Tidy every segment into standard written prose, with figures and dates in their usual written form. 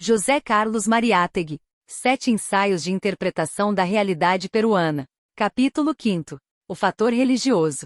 José Carlos Mariátegui. 7 ensaios de interpretação da realidade peruana. Capítulo 5. O fator religioso.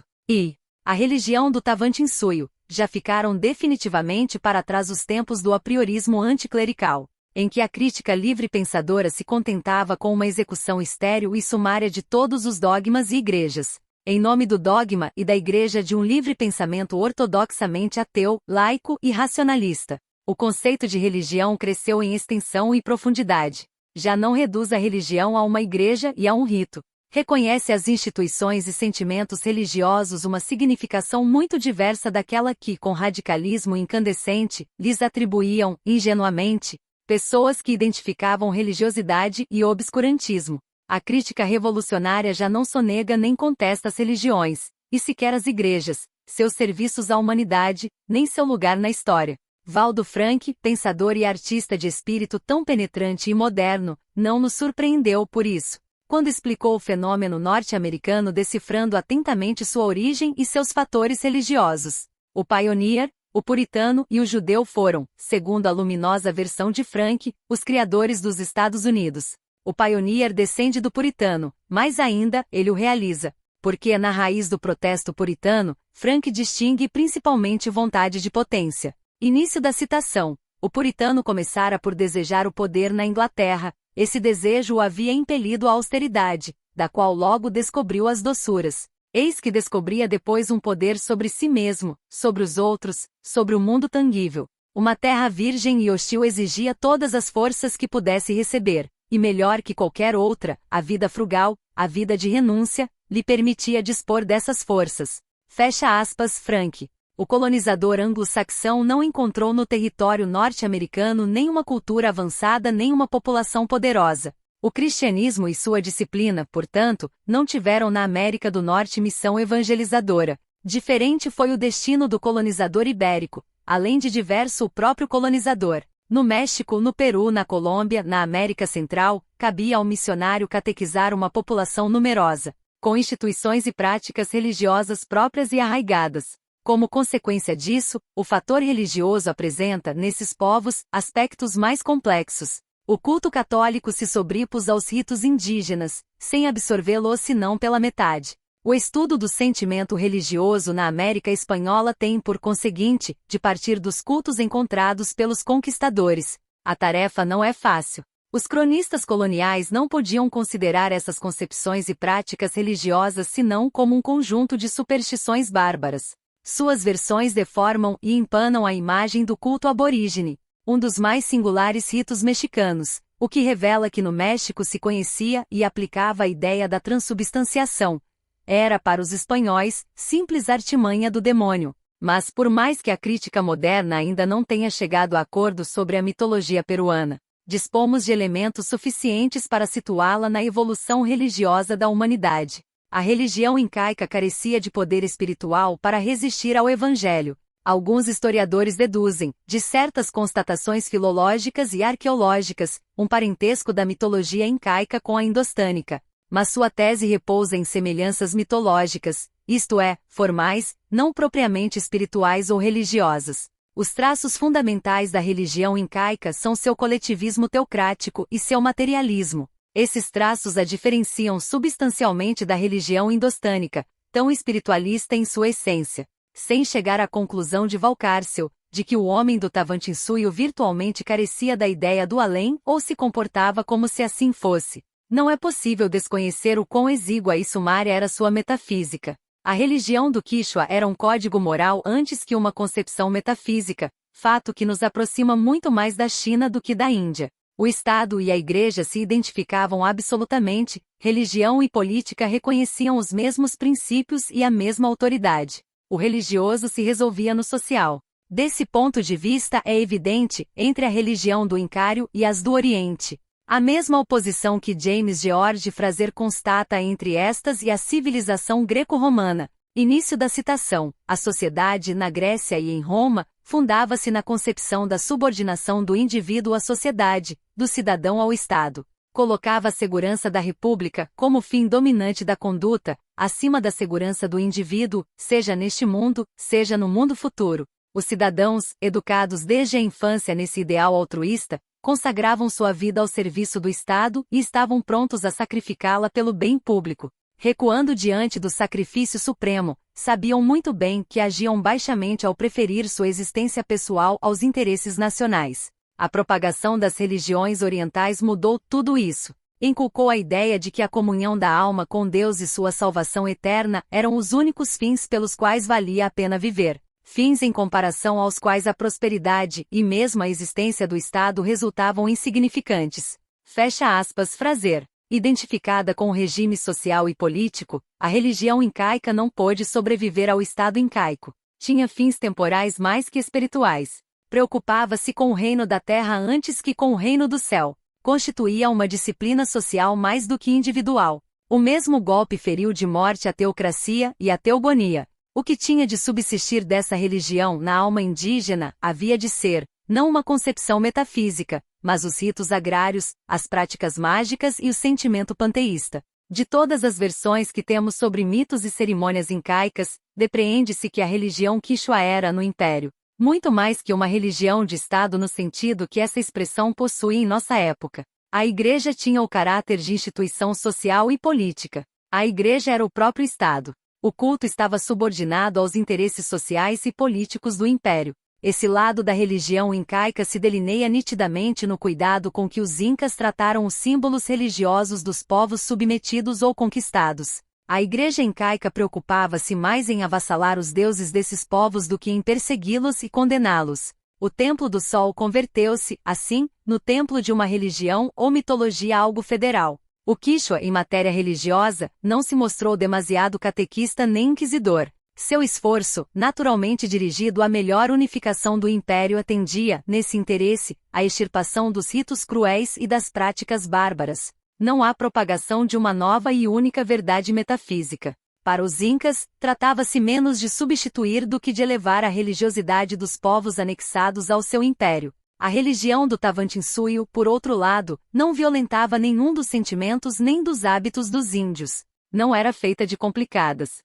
A religião do Tawantinsuyo. Já ficaram definitivamente para trás os tempos do apriorismo anticlerical, em que a crítica livre pensadora se contentava com uma execução estéril e sumária de todos os dogmas e igrejas, em nome do dogma e da igreja de um livre pensamento ortodoxamente ateu, laico e racionalista. O conceito de religião cresceu em extensão e profundidade. Já não reduz a religião a uma igreja e a um rito. Reconhece às instituições e sentimentos religiosos uma significação muito diversa daquela que, com radicalismo incandescente, lhes atribuíam, ingenuamente, pessoas que identificavam religiosidade e obscurantismo. A crítica revolucionária já não sonega nem contesta as religiões, e sequer as igrejas, seus serviços à humanidade, nem seu lugar na história. Valdo Frank, pensador e artista de espírito tão penetrante e moderno, não nos surpreendeu por isso, quando explicou o fenômeno norte-americano decifrando atentamente sua origem e seus fatores religiosos. O pioneer, o puritano e o judeu foram, segundo a luminosa versão de Frank, os criadores dos Estados Unidos. O pioneer descende do puritano, mais ainda, ele o realiza, porque na raiz do protesto puritano, Frank distingue principalmente vontade de potência. Início da citação. O puritano começara por desejar o poder na Inglaterra. Esse desejo o havia impelido à austeridade, da qual logo descobriu as doçuras. Eis que descobria depois um poder sobre si mesmo, sobre os outros, sobre o mundo tangível. Uma terra virgem e hostil exigia todas as forças que pudesse receber, e melhor que qualquer outra, a vida frugal, a vida de renúncia, lhe permitia dispor dessas forças. Fecha aspas, Frank. O colonizador anglo-saxão não encontrou no território norte-americano nem uma cultura avançada nem uma população poderosa. O cristianismo e sua disciplina, portanto, não tiveram na América do Norte missão evangelizadora. Diferente foi o destino do colonizador ibérico, além de diverso o próprio colonizador. No México, no Peru, na Colômbia, na América Central, cabia ao missionário catequizar uma população numerosa, com instituições e práticas religiosas próprias e arraigadas. Como consequência disso, o fator religioso apresenta, nesses povos, aspectos mais complexos. O culto católico se sobrepôs aos ritos indígenas, sem absorvê-los senão pela metade. O estudo do sentimento religioso na América Espanhola tem, por conseguinte, de partir dos cultos encontrados pelos conquistadores. A tarefa não é fácil. Os cronistas coloniais não podiam considerar essas concepções e práticas religiosas senão como um conjunto de superstições bárbaras. Suas versões deformam e empanam a imagem do culto aborígene, um dos mais singulares ritos mexicanos, o que revela que no México se conhecia e aplicava a ideia da transubstanciação. Era para os espanhóis, simples artimanha do demônio. Mas por mais que a crítica moderna ainda não tenha chegado a acordo sobre a mitologia peruana, dispomos de elementos suficientes para situá-la na evolução religiosa da humanidade. A religião incaica carecia de poder espiritual para resistir ao evangelho. Alguns historiadores deduzem, de certas constatações filológicas e arqueológicas, um parentesco da mitologia incaica com a indostânica. Mas sua tese repousa em semelhanças mitológicas, isto é, formais, não propriamente espirituais ou religiosas. Os traços fundamentais da religião incaica são seu coletivismo teocrático e seu materialismo. Esses traços a diferenciam substancialmente da religião indostânica, tão espiritualista em sua essência, sem chegar à conclusão de Valcárcel, de que o homem do Tawantinsuyo virtualmente carecia da ideia do além ou se comportava como se assim fosse. Não é possível desconhecer o quão exígua e sumária era sua metafísica. A religião do Quichua era um código moral antes que uma concepção metafísica, fato que nos aproxima muito mais da China do que da Índia. O Estado e a Igreja se identificavam absolutamente, religião e política reconheciam os mesmos princípios e a mesma autoridade. O religioso se resolvia no social. Desse ponto de vista é evidente, entre a religião do Incário e as do Oriente, a mesma oposição que James George Frazer constata entre estas e a civilização greco-romana. Início da citação. A sociedade na Grécia e em Roma fundava-se na concepção da subordinação do indivíduo à sociedade, do cidadão ao Estado. Colocava a segurança da república como fim dominante da conduta, acima da segurança do indivíduo, seja neste mundo, seja no mundo futuro. Os cidadãos, educados desde a infância nesse ideal altruísta, consagravam sua vida ao serviço do Estado e estavam prontos a sacrificá-la pelo bem público. Recuando diante do sacrifício supremo, sabiam muito bem que agiam baixamente ao preferir sua existência pessoal aos interesses nacionais. A propagação das religiões orientais mudou tudo isso. Inculcou a ideia de que a comunhão da alma com Deus e sua salvação eterna eram os únicos fins pelos quais valia a pena viver. Fins em comparação aos quais a prosperidade e mesmo a existência do Estado resultavam insignificantes. Fecha aspas. Fraser. Identificada com o regime social e político, a religião incaica não pôde sobreviver ao Estado incaico. Tinha fins temporais mais que espirituais. Preocupava-se com o reino da terra antes que com o reino do céu. Constituía uma disciplina social mais do que individual. O mesmo golpe feriu de morte a teocracia e a teogonia. O que tinha de subsistir dessa religião na alma indígena havia de ser, não uma concepção metafísica, mas os ritos agrários, as práticas mágicas e o sentimento panteísta. De todas as versões que temos sobre mitos e cerimônias incaicas, depreende-se que a religião quichua era, no Império, muito mais que uma religião de Estado no sentido que essa expressão possui em nossa época. A Igreja tinha o caráter de instituição social e política. A Igreja era o próprio Estado. O culto estava subordinado aos interesses sociais e políticos do Império. Esse lado da religião incaica se delineia nitidamente no cuidado com que os incas trataram os símbolos religiosos dos povos submetidos ou conquistados. A Igreja incaica preocupava-se mais em avassalar os deuses desses povos do que em persegui-los e condená-los. O Templo do Sol converteu-se, assim, no templo de uma religião ou mitologia algo federal. O quichua, em matéria religiosa, não se mostrou demasiado catequista nem inquisidor. Seu esforço, naturalmente dirigido à melhor unificação do Império, atendia, nesse interesse, à extirpação dos ritos cruéis e das práticas bárbaras. Não há propagação de uma nova e única verdade metafísica. Para os incas, tratava-se menos de substituir do que de elevar a religiosidade dos povos anexados ao seu império. A religião do Tavantinsuyo, por outro lado, não violentava nenhum dos sentimentos nem dos hábitos dos índios. Não era feita de complicadas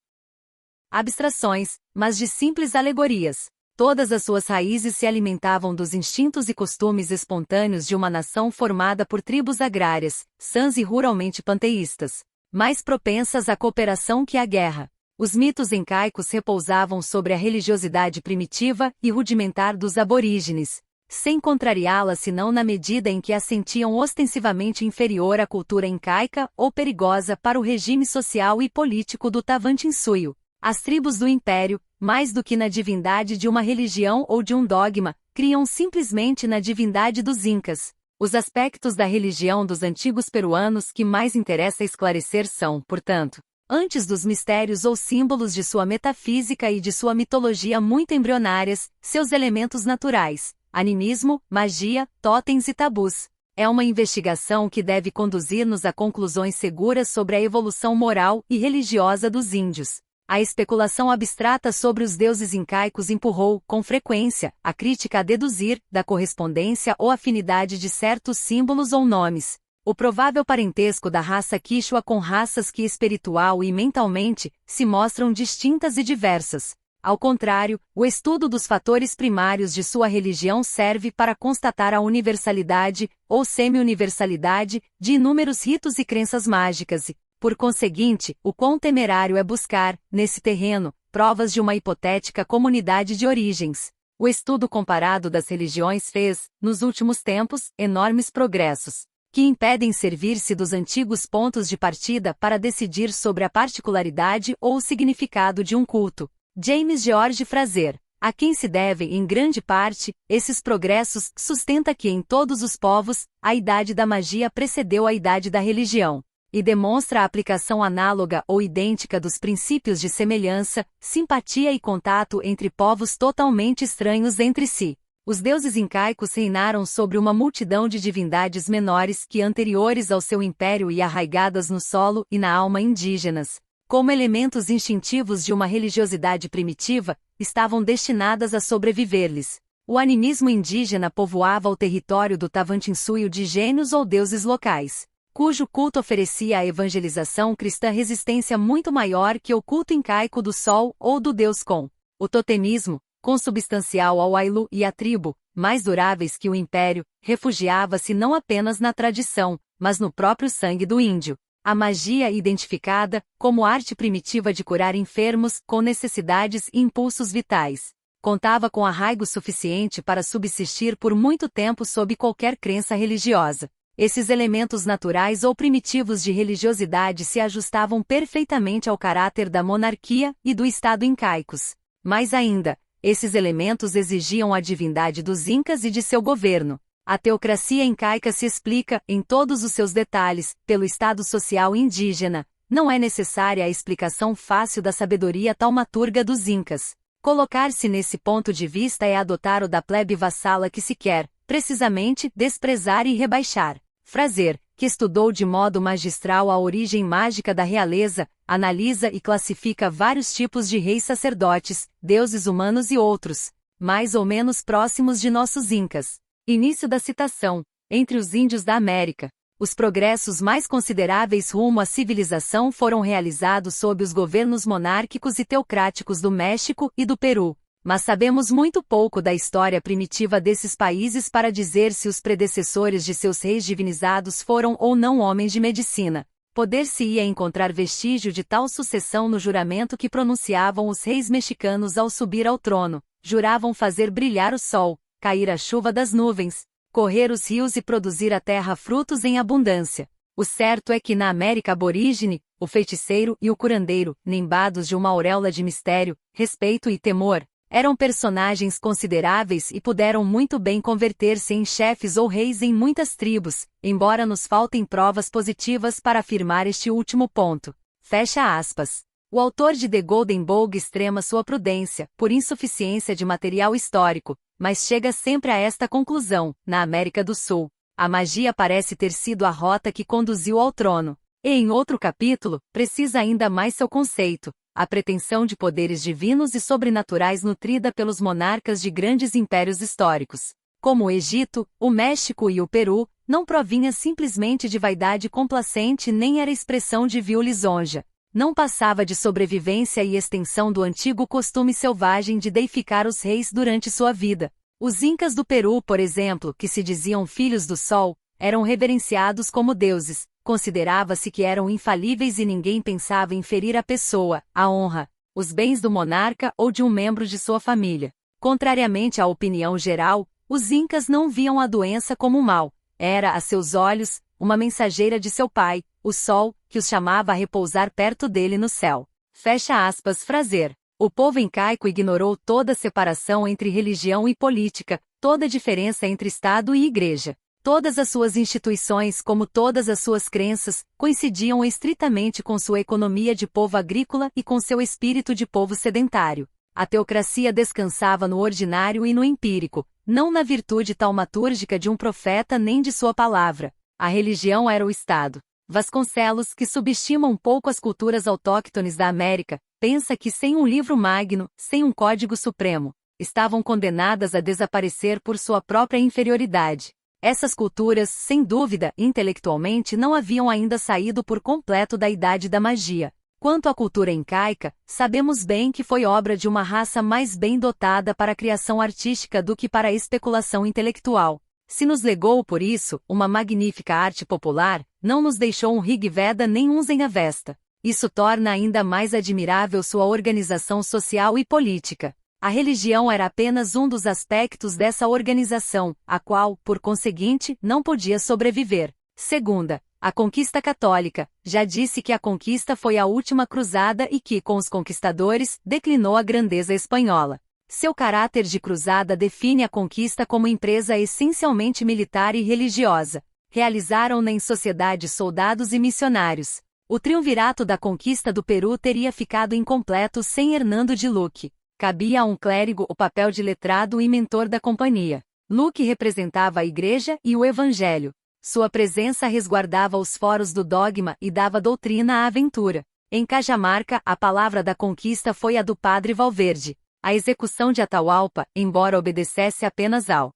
abstrações, mas de simples alegorias. Todas as suas raízes se alimentavam dos instintos e costumes espontâneos de uma nação formada por tribos agrárias, sãs e ruralmente panteístas, mais propensas à cooperação que à guerra. Os mitos incaicos repousavam sobre a religiosidade primitiva e rudimentar dos aborígenes, sem contrariá-la senão na medida em que a sentiam ostensivamente inferior à cultura incaica ou perigosa para o regime social e político do Tavantinsuyo. As tribos do Império, mais do que na divindade de uma religião ou de um dogma, criam simplesmente na divindade dos Incas. Os aspectos da religião dos antigos peruanos que mais interessa esclarecer são, portanto, antes dos mistérios ou símbolos de sua metafísica e de sua mitologia muito embrionárias, seus elementos naturais, animismo, magia, totens e tabus. É uma investigação que deve conduzir-nos a conclusões seguras sobre a evolução moral e religiosa dos índios. A especulação abstrata sobre os deuses incaicos empurrou, com frequência, a crítica a deduzir, da correspondência ou afinidade de certos símbolos ou nomes, o provável parentesco da raça quichua com raças que espiritual e mentalmente se mostram distintas e diversas. Ao contrário, o estudo dos fatores primários de sua religião serve para constatar a universalidade, ou semi-universalidade, de inúmeros ritos e crenças mágicas e, por conseguinte, o quão temerário é buscar, nesse terreno, provas de uma hipotética comunidade de origens. O estudo comparado das religiões fez, nos últimos tempos, enormes progressos, que impedem servir-se dos antigos pontos de partida para decidir sobre a particularidade ou o significado de um culto. James George Fraser, a quem se devem em grande parte, esses progressos, sustenta que em todos os povos, a idade da magia precedeu a idade da religião, e demonstra a aplicação análoga ou idêntica dos princípios de semelhança, simpatia e contato entre povos totalmente estranhos entre si. Os deuses incaicos reinaram sobre uma multidão de divindades menores que anteriores ao seu império e arraigadas no solo e na alma indígenas, como elementos instintivos de uma religiosidade primitiva, estavam destinadas a sobreviver-lhes. O animismo indígena povoava o território do Tavantinsuyo de gênios ou deuses locais, cujo culto oferecia à evangelização cristã resistência muito maior que o culto incaico do sol ou do deus Com. O totemismo, consubstancial ao Ailu e à tribo, mais duráveis que o império, refugiava-se não apenas na tradição, mas no próprio sangue do índio. A magia identificada como arte primitiva de curar enfermos com necessidades e impulsos vitais. Contava com arraigo suficiente para subsistir por muito tempo sob qualquer crença religiosa. Esses elementos naturais ou primitivos de religiosidade se ajustavam perfeitamente ao caráter da monarquia e do Estado incaicos. Mais ainda, esses elementos exigiam a divindade dos incas e de seu governo. A teocracia incaica se explica, em todos os seus detalhes, pelo estado social indígena. Não é necessária a explicação fácil da sabedoria taumaturga dos incas. Colocar-se nesse ponto de vista é adotar o da plebe vassala que se quer, precisamente, desprezar e rebaixar. Frazer, que estudou de modo magistral a origem mágica da realeza, analisa e classifica vários tipos de reis sacerdotes, deuses humanos e outros, mais ou menos próximos de nossos incas. Início da citação. Entre os índios da América, os progressos mais consideráveis rumo à civilização foram realizados sob os governos monárquicos e teocráticos do México e do Peru. Mas sabemos muito pouco da história primitiva desses países para dizer se os predecessores de seus reis divinizados foram ou não homens de medicina. Poder-se-ia encontrar vestígio de tal sucessão no juramento que pronunciavam os reis mexicanos ao subir ao trono. Juravam fazer brilhar o sol, cair a chuva das nuvens, correr os rios e produzir a terra frutos em abundância. O certo é que na América aborígene, o feiticeiro e o curandeiro, nimbados de uma auréola de mistério, respeito e temor, eram personagens consideráveis e puderam muito bem converter-se em chefes ou reis em muitas tribos, embora nos faltem provas positivas para afirmar este último ponto. Fecha aspas. O autor de The Golden Bough extrema sua prudência, por insuficiência de material histórico, mas chega sempre a esta conclusão: na América do Sul, a magia parece ter sido a rota que conduziu ao trono. E em outro capítulo, precisa ainda mais seu conceito, a pretensão de poderes divinos e sobrenaturais nutrida pelos monarcas de grandes impérios históricos. Como o Egito, o México e o Peru, não provinha simplesmente de vaidade complacente nem era expressão de vil lisonja. Não passava de sobrevivência e extensão do antigo costume selvagem de deificar os reis durante sua vida. Os incas do Peru, por exemplo, que se diziam filhos do sol, eram reverenciados como deuses. Considerava-se que eram infalíveis e ninguém pensava em ferir a pessoa, a honra, os bens do monarca ou de um membro de sua família. Contrariamente à opinião geral, os incas não viam a doença como mal. Era, a seus olhos, uma mensageira de seu pai, o sol, que os chamava a repousar perto dele no céu. Fecha aspas. Frazer. O povo incaico ignorou toda separação entre religião e política, toda diferença entre Estado e Igreja. Todas as suas instituições, como todas as suas crenças, coincidiam estritamente com sua economia de povo agrícola e com seu espírito de povo sedentário. A teocracia descansava no ordinário e no empírico, não na virtude taumatúrgica de um profeta nem de sua palavra. A religião era o Estado. Vasconcelos, que subestima um pouco as culturas autóctones da América, pensa que sem um livro magno, sem um código supremo, estavam condenadas a desaparecer por sua própria inferioridade. Essas culturas, sem dúvida, intelectualmente não haviam ainda saído por completo da idade da magia. Quanto à cultura incaica, sabemos bem que foi obra de uma raça mais bem dotada para a criação artística do que para a especulação intelectual. Se nos legou, por isso, uma magnífica arte popular, não nos deixou um Rig Veda nem um Zen Avesta. Isso torna ainda mais admirável sua organização social e política. A religião era apenas um dos aspectos dessa organização, a qual, por conseguinte, não podia sobreviver. Segunda, a conquista católica. Já disse que a conquista foi a última cruzada e que, com os conquistadores, declinou a grandeza espanhola. Seu caráter de cruzada define a conquista como empresa essencialmente militar e religiosa. Realizaram-na em sociedade soldados e missionários. O triunvirato da conquista do Peru teria ficado incompleto sem Hernando de Luque. Cabia a um clérigo o papel de letrado e mentor da companhia. Luque representava a Igreja e o Evangelho. Sua presença resguardava os foros do dogma e dava doutrina à aventura. Em Cajamarca, a palavra da conquista foi a do padre Valverde. A execução de Atahualpa, embora obedecesse apenas ao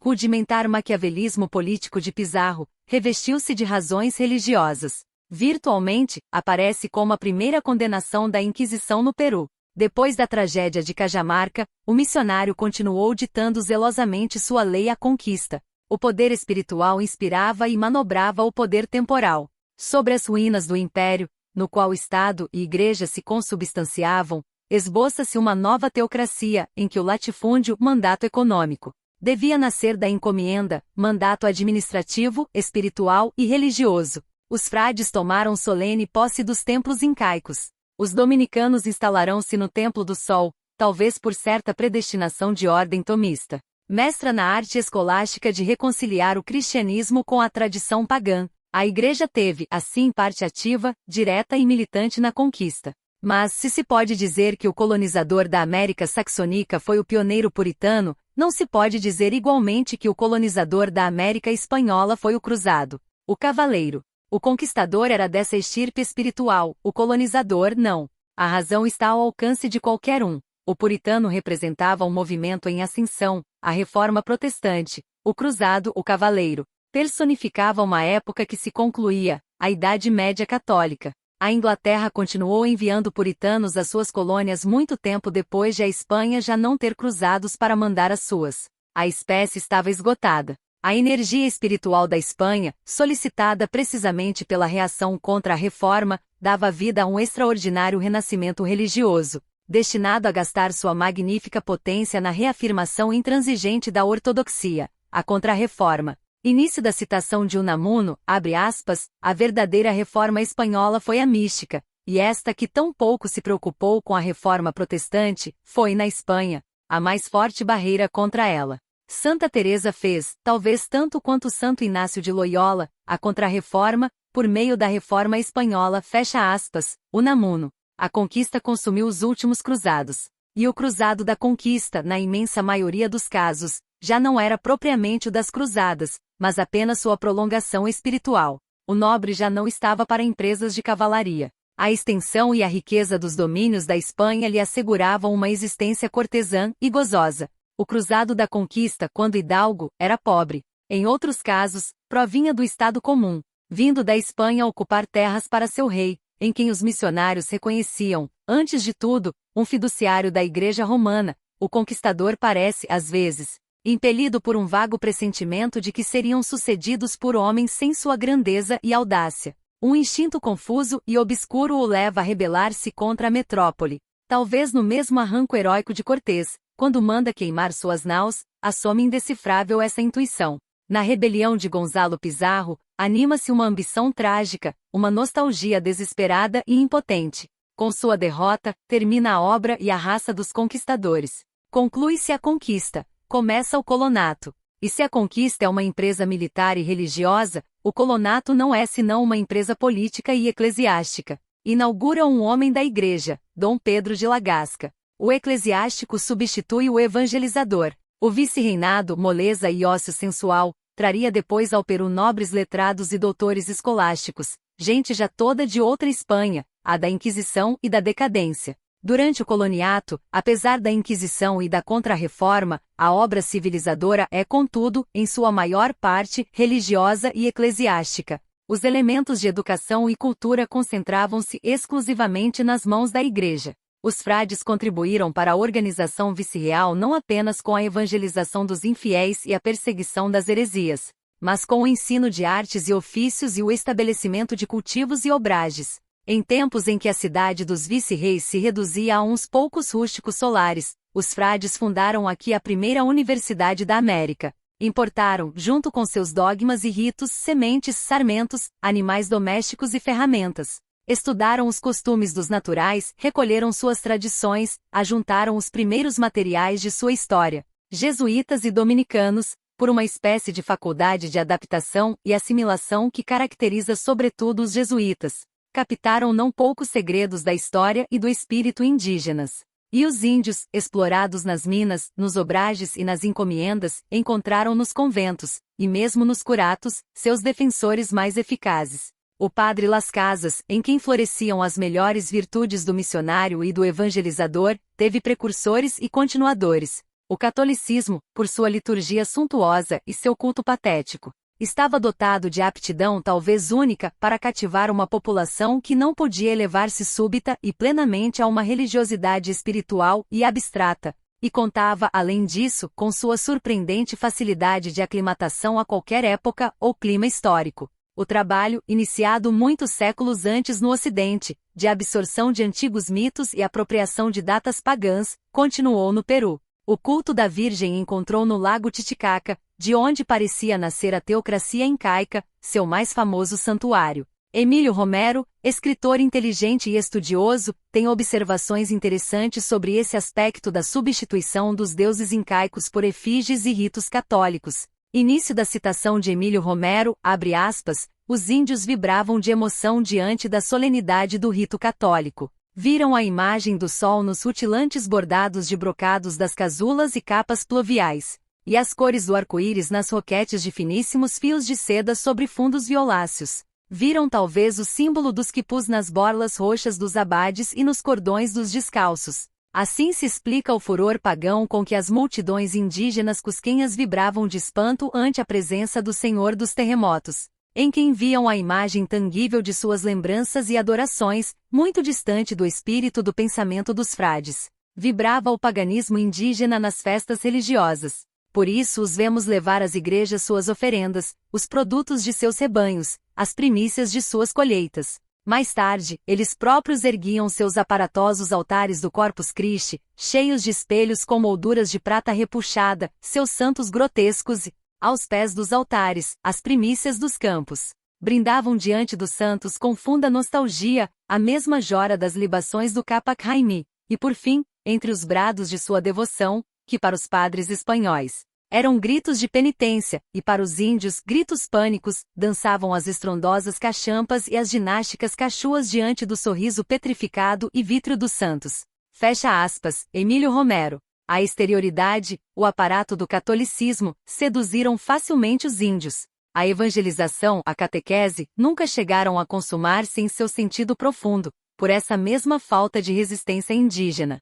rudimentar maquiavelismo político de Pizarro, revestiu-se de razões religiosas. Virtualmente, aparece como a primeira condenação da Inquisição no Peru. Depois da tragédia de Cajamarca, o missionário continuou ditando zelosamente sua lei à conquista. O poder espiritual inspirava e manobrava o poder temporal. Sobre as ruínas do império, no qual Estado e Igreja se consubstanciavam, esboça-se uma nova teocracia, em que o latifúndio, mandato econômico, devia nascer da encomenda, mandato administrativo, espiritual e religioso. Os frades tomaram solene posse dos templos incaicos. Os dominicanos instalarão-se no Templo do Sol, talvez por certa predestinação de ordem tomista, mestra na arte escolástica de reconciliar o cristianismo com a tradição pagã. A Igreja teve, assim, parte ativa, direta e militante na conquista. Mas, se pode dizer que o colonizador da América Saxônica foi o pioneiro puritano, não se pode dizer igualmente que o colonizador da América Espanhola foi o cruzado, o cavaleiro. O conquistador era dessa estirpe espiritual, o colonizador não. A razão está ao alcance de qualquer um. O puritano representava um movimento em ascensão, a reforma protestante. O cruzado, o cavaleiro, personificava uma época que se concluía, a Idade Média Católica. A Inglaterra continuou enviando puritanos às suas colônias muito tempo depois de a Espanha já não ter cruzados para mandar as suas. A espécie estava esgotada. A energia espiritual da Espanha, solicitada precisamente pela reação contra a reforma, dava vida a um extraordinário renascimento religioso, destinado a gastar sua magnífica potência na reafirmação intransigente da ortodoxia. A Contra-Reforma. Início da citação de Unamuno, abre aspas, a verdadeira reforma espanhola foi a mística, e esta que tão pouco se preocupou com a reforma protestante, foi na Espanha, a mais forte barreira contra ela. Santa Teresa fez, talvez tanto quanto Santo Inácio de Loyola, a Contra-Reforma, por meio da Reforma Espanhola, fecha aspas, Unamuno. A conquista consumiu os últimos cruzados. E o cruzado da conquista, na imensa maioria dos casos, já não era propriamente o das cruzadas, mas apenas sua prolongação espiritual. O nobre já não estava para empresas de cavalaria. A extensão e a riqueza dos domínios da Espanha lhe asseguravam uma existência cortesã e gozosa. O cruzado da conquista, quando hidalgo, era pobre. Em outros casos, provinha do Estado comum, vindo da Espanha ocupar terras para seu rei, em quem os missionários reconheciam, antes de tudo, um fiduciário da Igreja Romana. O conquistador parece, às vezes, impelido por um vago pressentimento de que seriam sucedidos por homens sem sua grandeza e audácia. Um instinto confuso e obscuro o leva a rebelar-se contra a metrópole. Talvez no mesmo arranco heróico de Cortés, quando manda queimar suas naus, assome indecifrável essa intuição. Na rebelião de Gonzalo Pizarro, anima-se uma ambição trágica, uma nostalgia desesperada e impotente. Com sua derrota, termina a obra e a raça dos conquistadores. Conclui-se a conquista, começa o colonato. E se a conquista é uma empresa militar e religiosa, o colonato não é senão uma empresa política e eclesiástica. Inaugura um homem da Igreja, Dom Pedro de Lagasca. O eclesiástico substitui o evangelizador. O vice-reinado, moleza e ócio sensual, traria depois ao Peru nobres letrados e doutores escolásticos, gente já toda de outra Espanha, a da Inquisição e da decadência. Durante o coloniato, apesar da Inquisição e da Contra-Reforma, a obra civilizadora é, contudo, em sua maior parte, religiosa e eclesiástica. Os elementos de educação e cultura concentravam-se exclusivamente nas mãos da Igreja. Os frades contribuíram para a organização vice-real não apenas com a evangelização dos infiéis e a perseguição das heresias, mas com o ensino de artes e ofícios e o estabelecimento de cultivos e obrages. Em tempos em que a cidade dos vice-reis se reduzia a uns poucos rústicos solares, os frades fundaram aqui a primeira universidade da América. Importaram, junto com seus dogmas e ritos, sementes, sarmentos, animais domésticos e ferramentas. Estudaram os costumes dos naturais, recolheram suas tradições, ajuntaram os primeiros materiais de sua história. Jesuítas e dominicanos, por uma espécie de faculdade de adaptação e assimilação que caracteriza sobretudo os jesuítas, captaram não poucos segredos da história e do espírito indígenas. E os índios, explorados nas minas, nos obrages e nas encomiendas, encontraram nos conventos, e mesmo nos curatos, seus defensores mais eficazes. O padre Las Casas, em quem floresciam as melhores virtudes do missionário e do evangelizador, teve precursores e continuadores. O catolicismo, por sua liturgia suntuosa e seu culto patético, estava dotado de aptidão talvez única para cativar uma população que não podia elevar-se súbita e plenamente a uma religiosidade espiritual e abstrata, e contava, além disso, com sua surpreendente facilidade de aclimatação a qualquer época ou clima histórico. O trabalho, iniciado muitos séculos antes no Ocidente, de absorção de antigos mitos e apropriação de datas pagãs, continuou no Peru. O culto da Virgem encontrou no Lago Titicaca, de onde parecia nascer a teocracia incaica, seu mais famoso santuário. Emílio Romero, escritor inteligente e estudioso, tem observações interessantes sobre esse aspecto da substituição dos deuses incaicos por efígies e ritos católicos. Início da citação de Emílio Romero, abre aspas, os índios vibravam de emoção diante da solenidade do rito católico. Viram a imagem do sol nos rutilantes bordados de brocados das casulas e capas pluviais, e as cores do arco-íris nas roquetes de finíssimos fios de seda sobre fundos violáceos. Viram talvez o símbolo dos quipus nas borlas roxas dos abades e nos cordões dos descalços. Assim se explica o furor pagão com que as multidões indígenas cusquenhas vibravam de espanto ante a presença do Senhor dos Terremotos, em quem viam a imagem tangível de suas lembranças e adorações, muito distante do espírito do pensamento dos frades. Vibrava o paganismo indígena nas festas religiosas. Por isso os vemos levar às igrejas suas oferendas, os produtos de seus rebanhos, as primícias de suas colheitas. Mais tarde, eles próprios erguiam seus aparatosos altares do Corpus Christi, cheios de espelhos com molduras de prata repuxada, seus santos grotescos e, aos pés dos altares, as primícias dos campos. Brindavam diante dos santos com funda nostalgia, a mesma jora das libações do Capac Raimi, e por fim, entre os brados de sua devoção, que para os padres espanhóis eram gritos de penitência, e para os índios, gritos pânicos, dançavam as estrondosas cachampas e as ginásticas cachuas diante do sorriso petrificado e vítreo dos santos. Fecha aspas, Emílio Romero. A exterioridade, o aparato do catolicismo, seduziram facilmente os índios. A evangelização, a catequese, nunca chegaram a consumar-se em seu sentido profundo, por essa mesma falta de resistência indígena.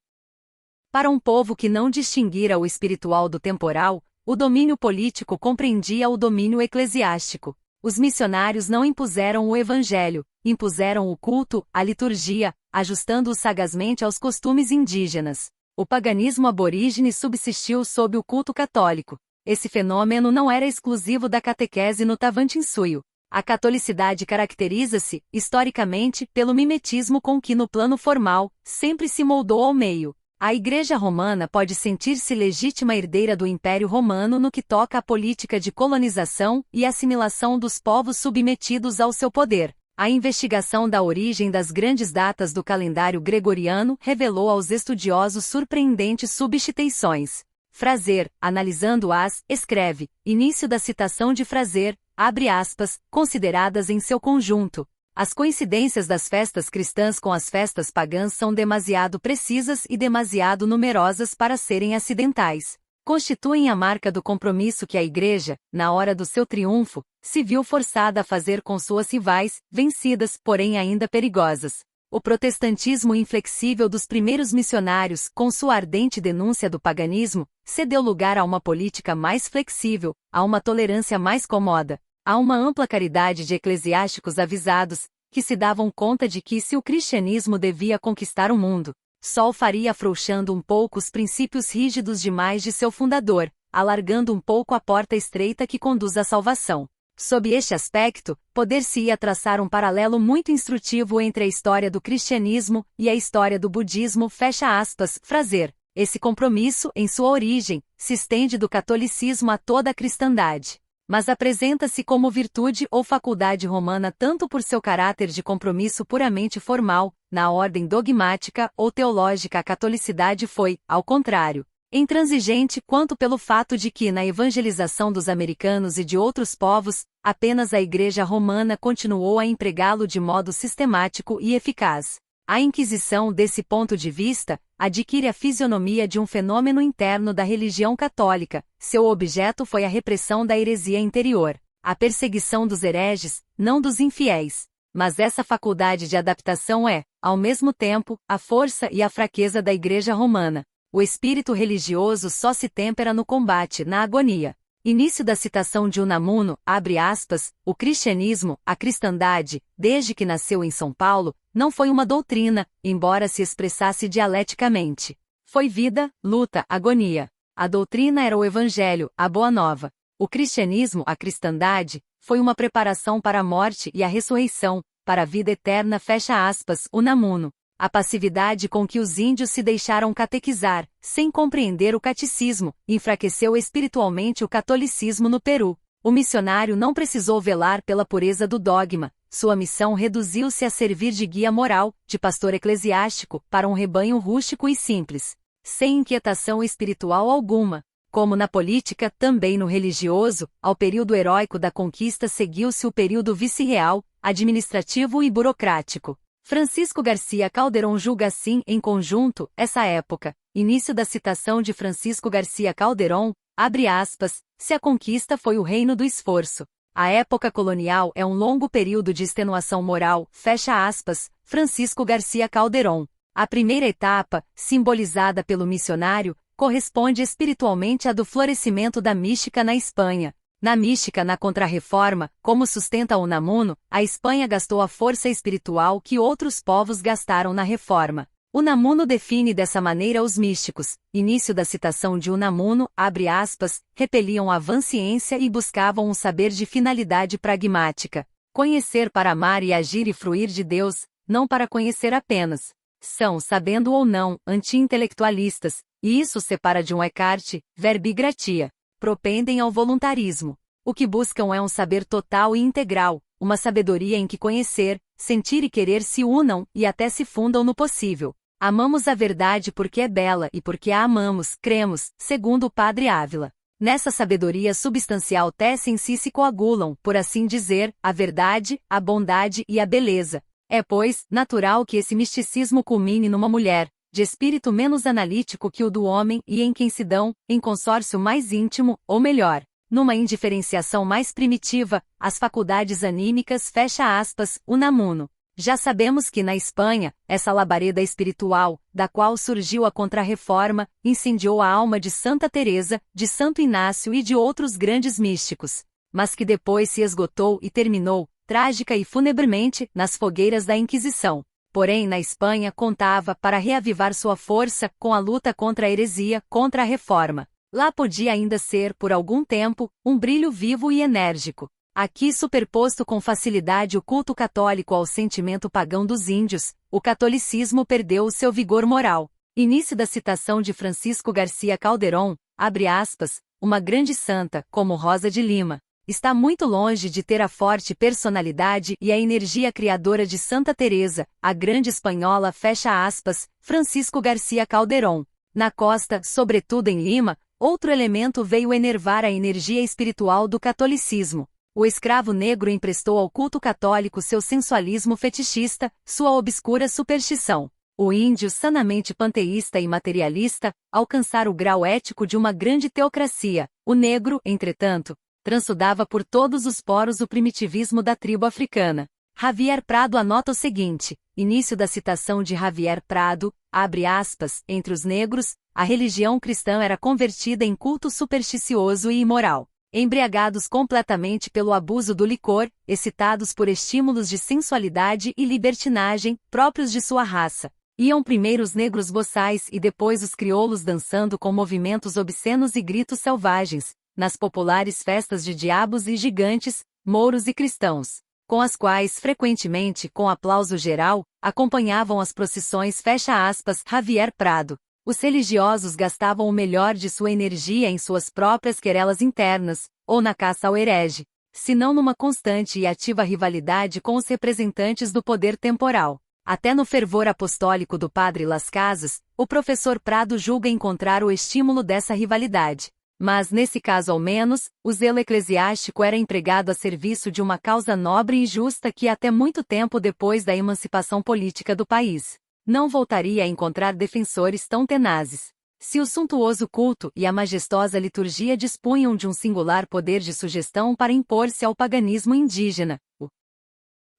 Para um povo que não distinguira o espiritual do temporal, o domínio político compreendia o domínio eclesiástico. Os missionários não impuseram o evangelho, impuseram o culto, a liturgia, ajustando-o sagazmente aos costumes indígenas. O paganismo aborígene subsistiu sob o culto católico. Esse fenômeno não era exclusivo da catequese no Tavantinsuyo. A catolicidade caracteriza-se, historicamente, pelo mimetismo com que no plano formal, sempre se moldou ao meio. A Igreja Romana pode sentir-se legítima herdeira do Império Romano no que toca à política de colonização e assimilação dos povos submetidos ao seu poder. A investigação da origem das grandes datas do calendário gregoriano revelou aos estudiosos surpreendentes substituições. Frazer, analisando-as, escreve, início da citação de Frazer, abre aspas, consideradas em seu conjunto. As coincidências das festas cristãs com as festas pagãs são demasiado precisas e demasiado numerosas para serem acidentais. Constituem a marca do compromisso que a Igreja, na hora do seu triunfo, se viu forçada a fazer com suas rivais, vencidas, porém ainda perigosas. O protestantismo inflexível dos primeiros missionários, com sua ardente denúncia do paganismo, cedeu lugar a uma política mais flexível, a uma tolerância mais cômoda. Há uma ampla caridade de eclesiásticos avisados, que se davam conta de que se o cristianismo devia conquistar o mundo, só o faria afrouxando um pouco os princípios rígidos demais de seu fundador, alargando um pouco a porta estreita que conduz à salvação. Sob este aspecto, poder-se-ia traçar um paralelo muito instrutivo entre a história do cristianismo e a história do budismo, fecha aspas, Frazer. Esse compromisso, em sua origem, se estende do catolicismo a toda a cristandade, mas apresenta-se como virtude ou faculdade romana tanto por seu caráter de compromisso puramente formal, na ordem dogmática ou teológica. A catolicidade foi, ao contrário, intransigente quanto pelo fato de que na evangelização dos americanos e de outros povos, apenas a Igreja Romana continuou a empregá-lo de modo sistemático e eficaz. A Inquisição, desse ponto de vista, adquire a fisionomia de um fenômeno interno da religião católica. Seu objeto foi a repressão da heresia interior, a perseguição dos hereges, não dos infiéis. Mas essa faculdade de adaptação é, ao mesmo tempo, a força e a fraqueza da Igreja Romana. O espírito religioso só se tempera no combate, na agonia. Início da citação de Unamuno, abre aspas, o cristianismo, a cristandade, desde que nasceu em São Paulo, não foi uma doutrina, embora se expressasse dialeticamente. Foi vida, luta, agonia. A doutrina era o evangelho, a boa nova. O cristianismo, a cristandade, foi uma preparação para a morte e a ressurreição, para a vida eterna, fecha aspas, Unamuno. A passividade com que os índios se deixaram catequizar, sem compreender o catecismo, enfraqueceu espiritualmente o catolicismo no Peru. O missionário não precisou velar pela pureza do dogma, sua missão reduziu-se a servir de guia moral, de pastor eclesiástico, para um rebanho rústico e simples, sem inquietação espiritual alguma. Como na política, também no religioso, ao período heróico da conquista seguiu-se o período vice-real, administrativo e burocrático. Francisco Garcia Calderón julga assim, em conjunto, essa época. Início da citação de Francisco Garcia Calderón, abre aspas, se a conquista foi o reino do esforço. A época colonial é um longo período de extenuação moral, fecha aspas, Francisco Garcia Calderón. A primeira etapa, simbolizada pelo missionário, corresponde espiritualmente à do florescimento da mística na Espanha. Na mística na Contra-Reforma, como sustenta Unamuno, a Espanha gastou a força espiritual que outros povos gastaram na Reforma. Unamuno define dessa maneira os místicos. Início da citação de Unamuno, abre aspas, repeliam a vã ciência e buscavam um saber de finalidade pragmática. Conhecer para amar e agir e fruir de Deus, não para conhecer apenas. São, sabendo ou não, anti-intelectualistas, e isso separa de um Eckhart, verbi gratia. Propendem ao voluntarismo. O que buscam é um saber total e integral, uma sabedoria em que conhecer, sentir e querer se unam e até se fundam no possível. Amamos a verdade porque é bela e porque a amamos, cremos, segundo o Padre Ávila. Nessa sabedoria substancial tecem-se e se coagulam, por assim dizer, a verdade, a bondade e a beleza. É, pois, natural que esse misticismo culmine numa mulher, de espírito menos analítico que o do homem e em quem se dão, em consórcio mais íntimo, ou melhor, numa indiferenciação mais primitiva, as faculdades anímicas fecha aspas, Unamuno. Já sabemos que na Espanha, essa labareda espiritual, da qual surgiu a Contra-Reforma, incendiou a alma de Santa Teresa, de Santo Inácio e de outros grandes místicos, mas que depois se esgotou e terminou, trágica e funebremente, nas fogueiras da Inquisição. Porém, na Espanha contava, para reavivar sua força, com a luta contra a heresia, contra a reforma. Lá podia ainda ser, por algum tempo, um brilho vivo e enérgico. Aqui superposto com facilidade o culto católico ao sentimento pagão dos índios, o catolicismo perdeu o seu vigor moral. Início da citação de Francisco Garcia Calderón, abre aspas, uma grande santa, como Rosa de Lima. Está muito longe de ter a forte personalidade e a energia criadora de Santa Teresa, a grande espanhola fecha aspas, Francisco Garcia Calderón. Na costa, sobretudo em Lima, outro elemento veio enervar a energia espiritual do catolicismo. O escravo negro emprestou ao culto católico seu sensualismo fetichista, sua obscura superstição. O índio sanamente panteísta e materialista, alcançar o grau ético de uma grande teocracia. O negro, entretanto, transudava por todos os poros o primitivismo da tribo africana. Javier Prado anota o seguinte, início da citação de Javier Prado, abre aspas, entre os negros, a religião cristã era convertida em culto supersticioso e imoral. Embriagados completamente pelo abuso do licor, excitados por estímulos de sensualidade e libertinagem, próprios de sua raça. Iam primeiro os negros boçais e depois os crioulos dançando com movimentos obscenos e gritos selvagens, nas populares festas de diabos e gigantes, mouros e cristãos, com as quais frequentemente, com aplauso geral, acompanhavam as procissões fecha aspas, Javier Prado. Os religiosos gastavam o melhor de sua energia em suas próprias querelas internas, ou na caça ao herege, se não numa constante e ativa rivalidade com os representantes do poder temporal. Até no fervor apostólico do padre Las Casas, o professor Prado julga encontrar o estímulo dessa rivalidade. Mas, nesse caso ao menos, o zelo eclesiástico era empregado a serviço de uma causa nobre e justa que até muito tempo depois da emancipação política do país, não voltaria a encontrar defensores tão tenazes. Se o suntuoso culto e a majestosa liturgia dispunham de um singular poder de sugestão para impor-se ao paganismo indígena, o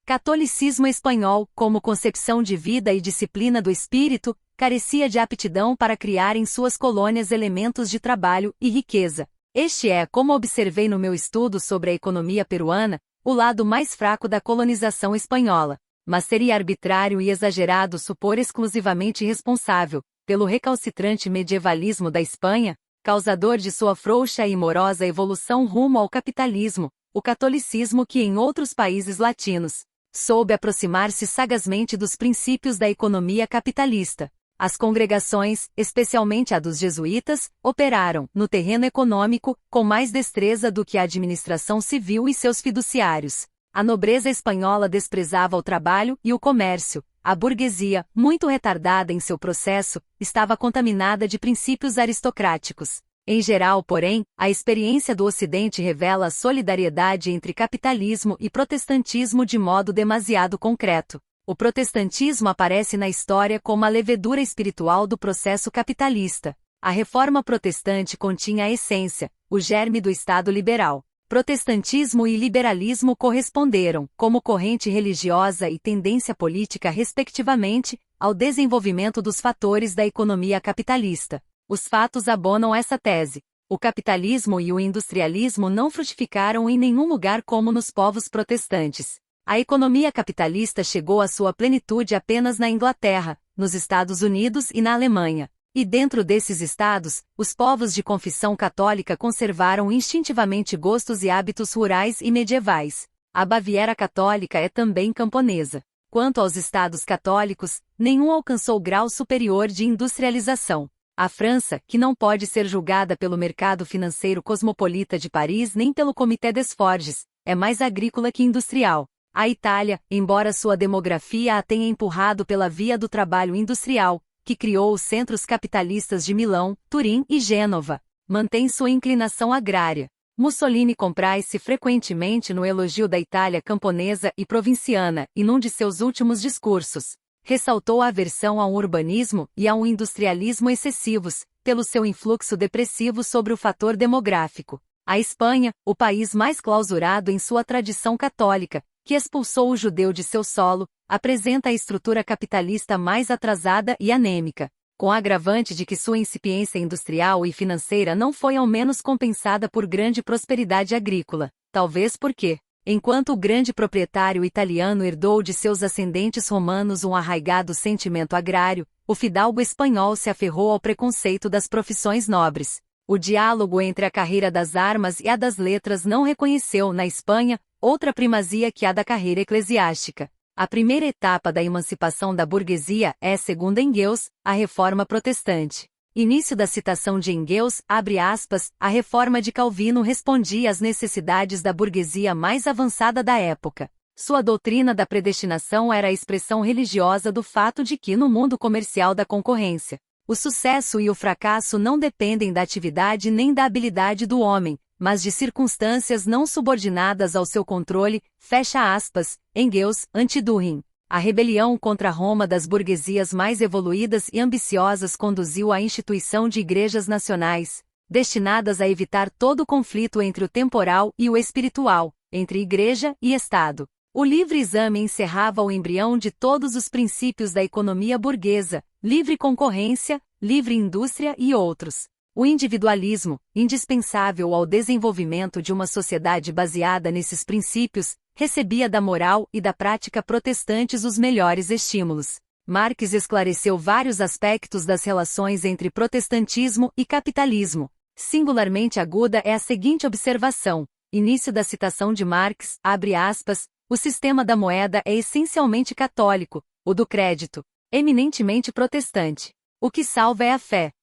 catolicismo espanhol, como concepção de vida e disciplina do espírito, carecia de aptidão para criar em suas colônias elementos de trabalho e riqueza. Este é, como observei no meu estudo sobre a economia peruana, o lado mais fraco da colonização espanhola. Mas seria arbitrário e exagerado supor exclusivamente responsável, pelo recalcitrante medievalismo da Espanha, causador de sua frouxa e morosa evolução rumo ao capitalismo, o catolicismo que em outros países latinos soube aproximar-se sagazmente dos princípios da economia capitalista. As congregações, especialmente a dos jesuítas, operaram, no terreno econômico, com mais destreza do que a administração civil e seus fiduciários. A nobreza espanhola desprezava o trabalho e o comércio. A burguesia, muito retardada em seu processo, estava contaminada de princípios aristocráticos. Em geral, porém, a experiência do Ocidente revela a solidariedade entre capitalismo e protestantismo de modo demasiado concreto. O protestantismo aparece na história como a levedura espiritual do processo capitalista. A reforma protestante continha a essência, o germe do Estado liberal. Protestantismo e liberalismo corresponderam, como corrente religiosa e tendência política respectivamente, ao desenvolvimento dos fatores da economia capitalista. Os fatos abonam essa tese. O capitalismo e o industrialismo não frutificaram em nenhum lugar como nos povos protestantes. A economia capitalista chegou à sua plenitude apenas na Inglaterra, nos Estados Unidos e na Alemanha. E dentro desses estados, os povos de confissão católica conservaram instintivamente gostos e hábitos rurais e medievais. A Baviera católica é também camponesa. Quanto aos estados católicos, nenhum alcançou grau superior de industrialização. A França, que não pode ser julgada pelo mercado financeiro cosmopolita de Paris nem pelo Comité des Forges, é mais agrícola que industrial. A Itália, embora sua demografia a tenha empurrado pela via do trabalho industrial, que criou os centros capitalistas de Milão, Turim e Gênova, mantém sua inclinação agrária. Mussolini compraz-se frequentemente no elogio da Itália camponesa e provinciana e num de seus últimos discursos, ressaltou a aversão ao urbanismo e ao industrialismo excessivos, pelo seu influxo depressivo sobre o fator demográfico. A Espanha, o país mais clausurado em sua tradição católica, que expulsou o judeu de seu solo, apresenta a estrutura capitalista mais atrasada e anêmica, com a agravante de que sua incipiência industrial e financeira não foi ao menos compensada por grande prosperidade agrícola, talvez porque, enquanto o grande proprietário italiano herdou de seus ascendentes romanos um arraigado sentimento agrário, o fidalgo espanhol se aferrou ao preconceito das profissões nobres. O diálogo entre a carreira das armas e a das letras não reconheceu, na Espanha, outra primazia que a da carreira eclesiástica. A primeira etapa da emancipação da burguesia é, segundo Engels, a reforma protestante. Início da citação de Engels, abre aspas, a reforma de Calvino respondia às necessidades da burguesia mais avançada da época. Sua doutrina da predestinação era a expressão religiosa do fato de que no mundo comercial da concorrência, o sucesso e o fracasso não dependem da atividade nem da habilidade do homem, mas de circunstâncias não subordinadas ao seu controle, fecha aspas, Engels, Anti-Düring. A rebelião contra Roma das burguesias mais evoluídas e ambiciosas conduziu à instituição de igrejas nacionais, destinadas a evitar todo conflito entre o temporal e o espiritual, entre igreja e Estado. O livre exame encerrava o embrião de todos os princípios da economia burguesa, livre concorrência, livre indústria e outros. O individualismo, indispensável ao desenvolvimento de uma sociedade baseada nesses princípios, recebia da moral e da prática protestantes os melhores estímulos. Marx esclareceu vários aspectos das relações entre protestantismo e capitalismo. Singularmente aguda é a seguinte observação. Início da citação de Marx, abre aspas, o sistema da moeda é essencialmente católico, o do crédito, eminentemente protestante. O que salva é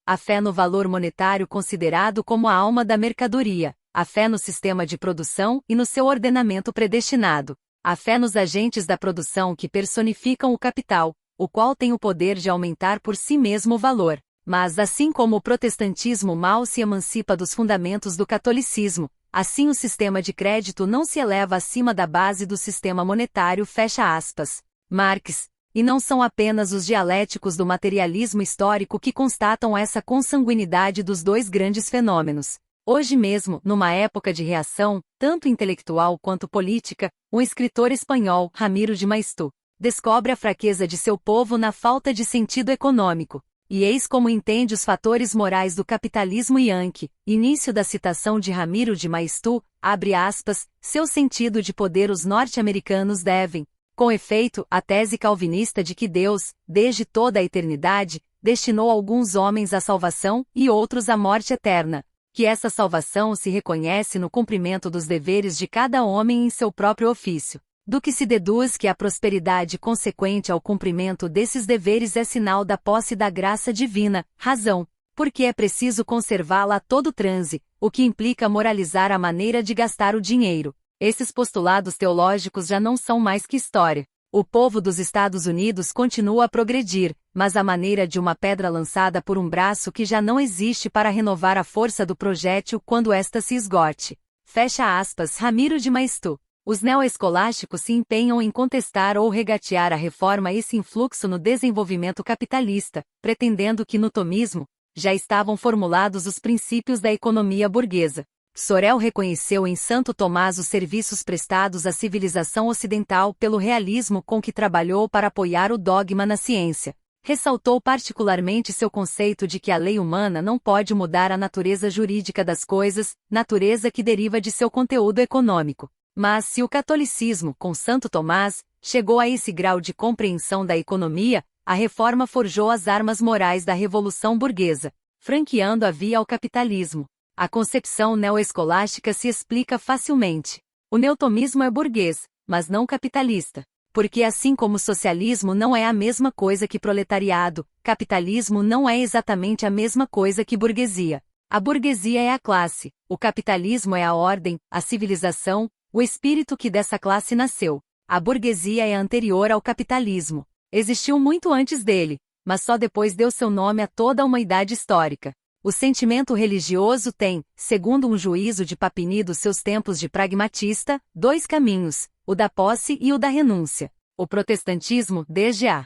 a fé no valor monetário considerado como a alma da mercadoria, a fé no sistema de produção e no seu ordenamento predestinado, a fé nos agentes da produção que personificam o capital, o qual tem o poder de aumentar por si mesmo o valor. Mas assim como o protestantismo mal se emancipa dos fundamentos do catolicismo, assim o sistema de crédito não se eleva acima da base do sistema monetário, fecha aspas. Marx. E não são apenas os dialéticos do materialismo histórico que constatam essa consanguinidade dos dois grandes fenômenos. Hoje mesmo, numa época de reação, tanto intelectual quanto política, um escritor espanhol, Ramiro de Maeztu, descobre a fraqueza de seu povo na falta de sentido econômico. E eis como entende os fatores morais do capitalismo Yankee. Início da citação de Ramiro de Maeztu, abre aspas, seu sentido de poder os norte-americanos devem, com efeito, a tese calvinista de que Deus, desde toda a eternidade, destinou alguns homens à salvação e outros à morte eterna, que essa salvação se reconhece no cumprimento dos deveres de cada homem em seu próprio ofício, do que se deduz que a prosperidade consequente ao cumprimento desses deveres é sinal da posse da graça divina, razão, porque é preciso conservá-la a todo transe, o que implica moralizar a maneira de gastar o dinheiro. Esses postulados teológicos já não são mais que história. O povo dos Estados Unidos continua a progredir, mas à maneira de uma pedra lançada por um braço que já não existe para renovar a força do projétil quando esta se esgote. Fecha aspas, Ramiro de Maeztu. Os neoescolásticos se empenham em contestar ou regatear a reforma esse influxo no desenvolvimento capitalista, pretendendo que no tomismo já estavam formulados os princípios da economia burguesa. Sorel reconheceu em Santo Tomás os serviços prestados à civilização ocidental pelo realismo com que trabalhou para apoiar o dogma na ciência. Ressaltou particularmente seu conceito de que a lei humana não pode mudar a natureza jurídica das coisas, natureza que deriva de seu conteúdo econômico. Mas se o catolicismo, com Santo Tomás, chegou a esse grau de compreensão da economia, a reforma forjou as armas morais da revolução burguesa, franqueando a via ao capitalismo. A concepção neoescolástica se explica facilmente. O neotomismo é burguês, mas não capitalista. Porque assim como o socialismo não é a mesma coisa que proletariado, capitalismo não é exatamente a mesma coisa que burguesia. A burguesia é a classe, o capitalismo é a ordem, a civilização, o espírito que dessa classe nasceu. A burguesia é anterior ao capitalismo. Existiu muito antes dele, mas só depois deu seu nome a toda uma idade histórica. O sentimento religioso tem, segundo um juízo de Papini dos seus tempos de pragmatista, dois caminhos, o da posse e o da renúncia. O protestantismo, desde a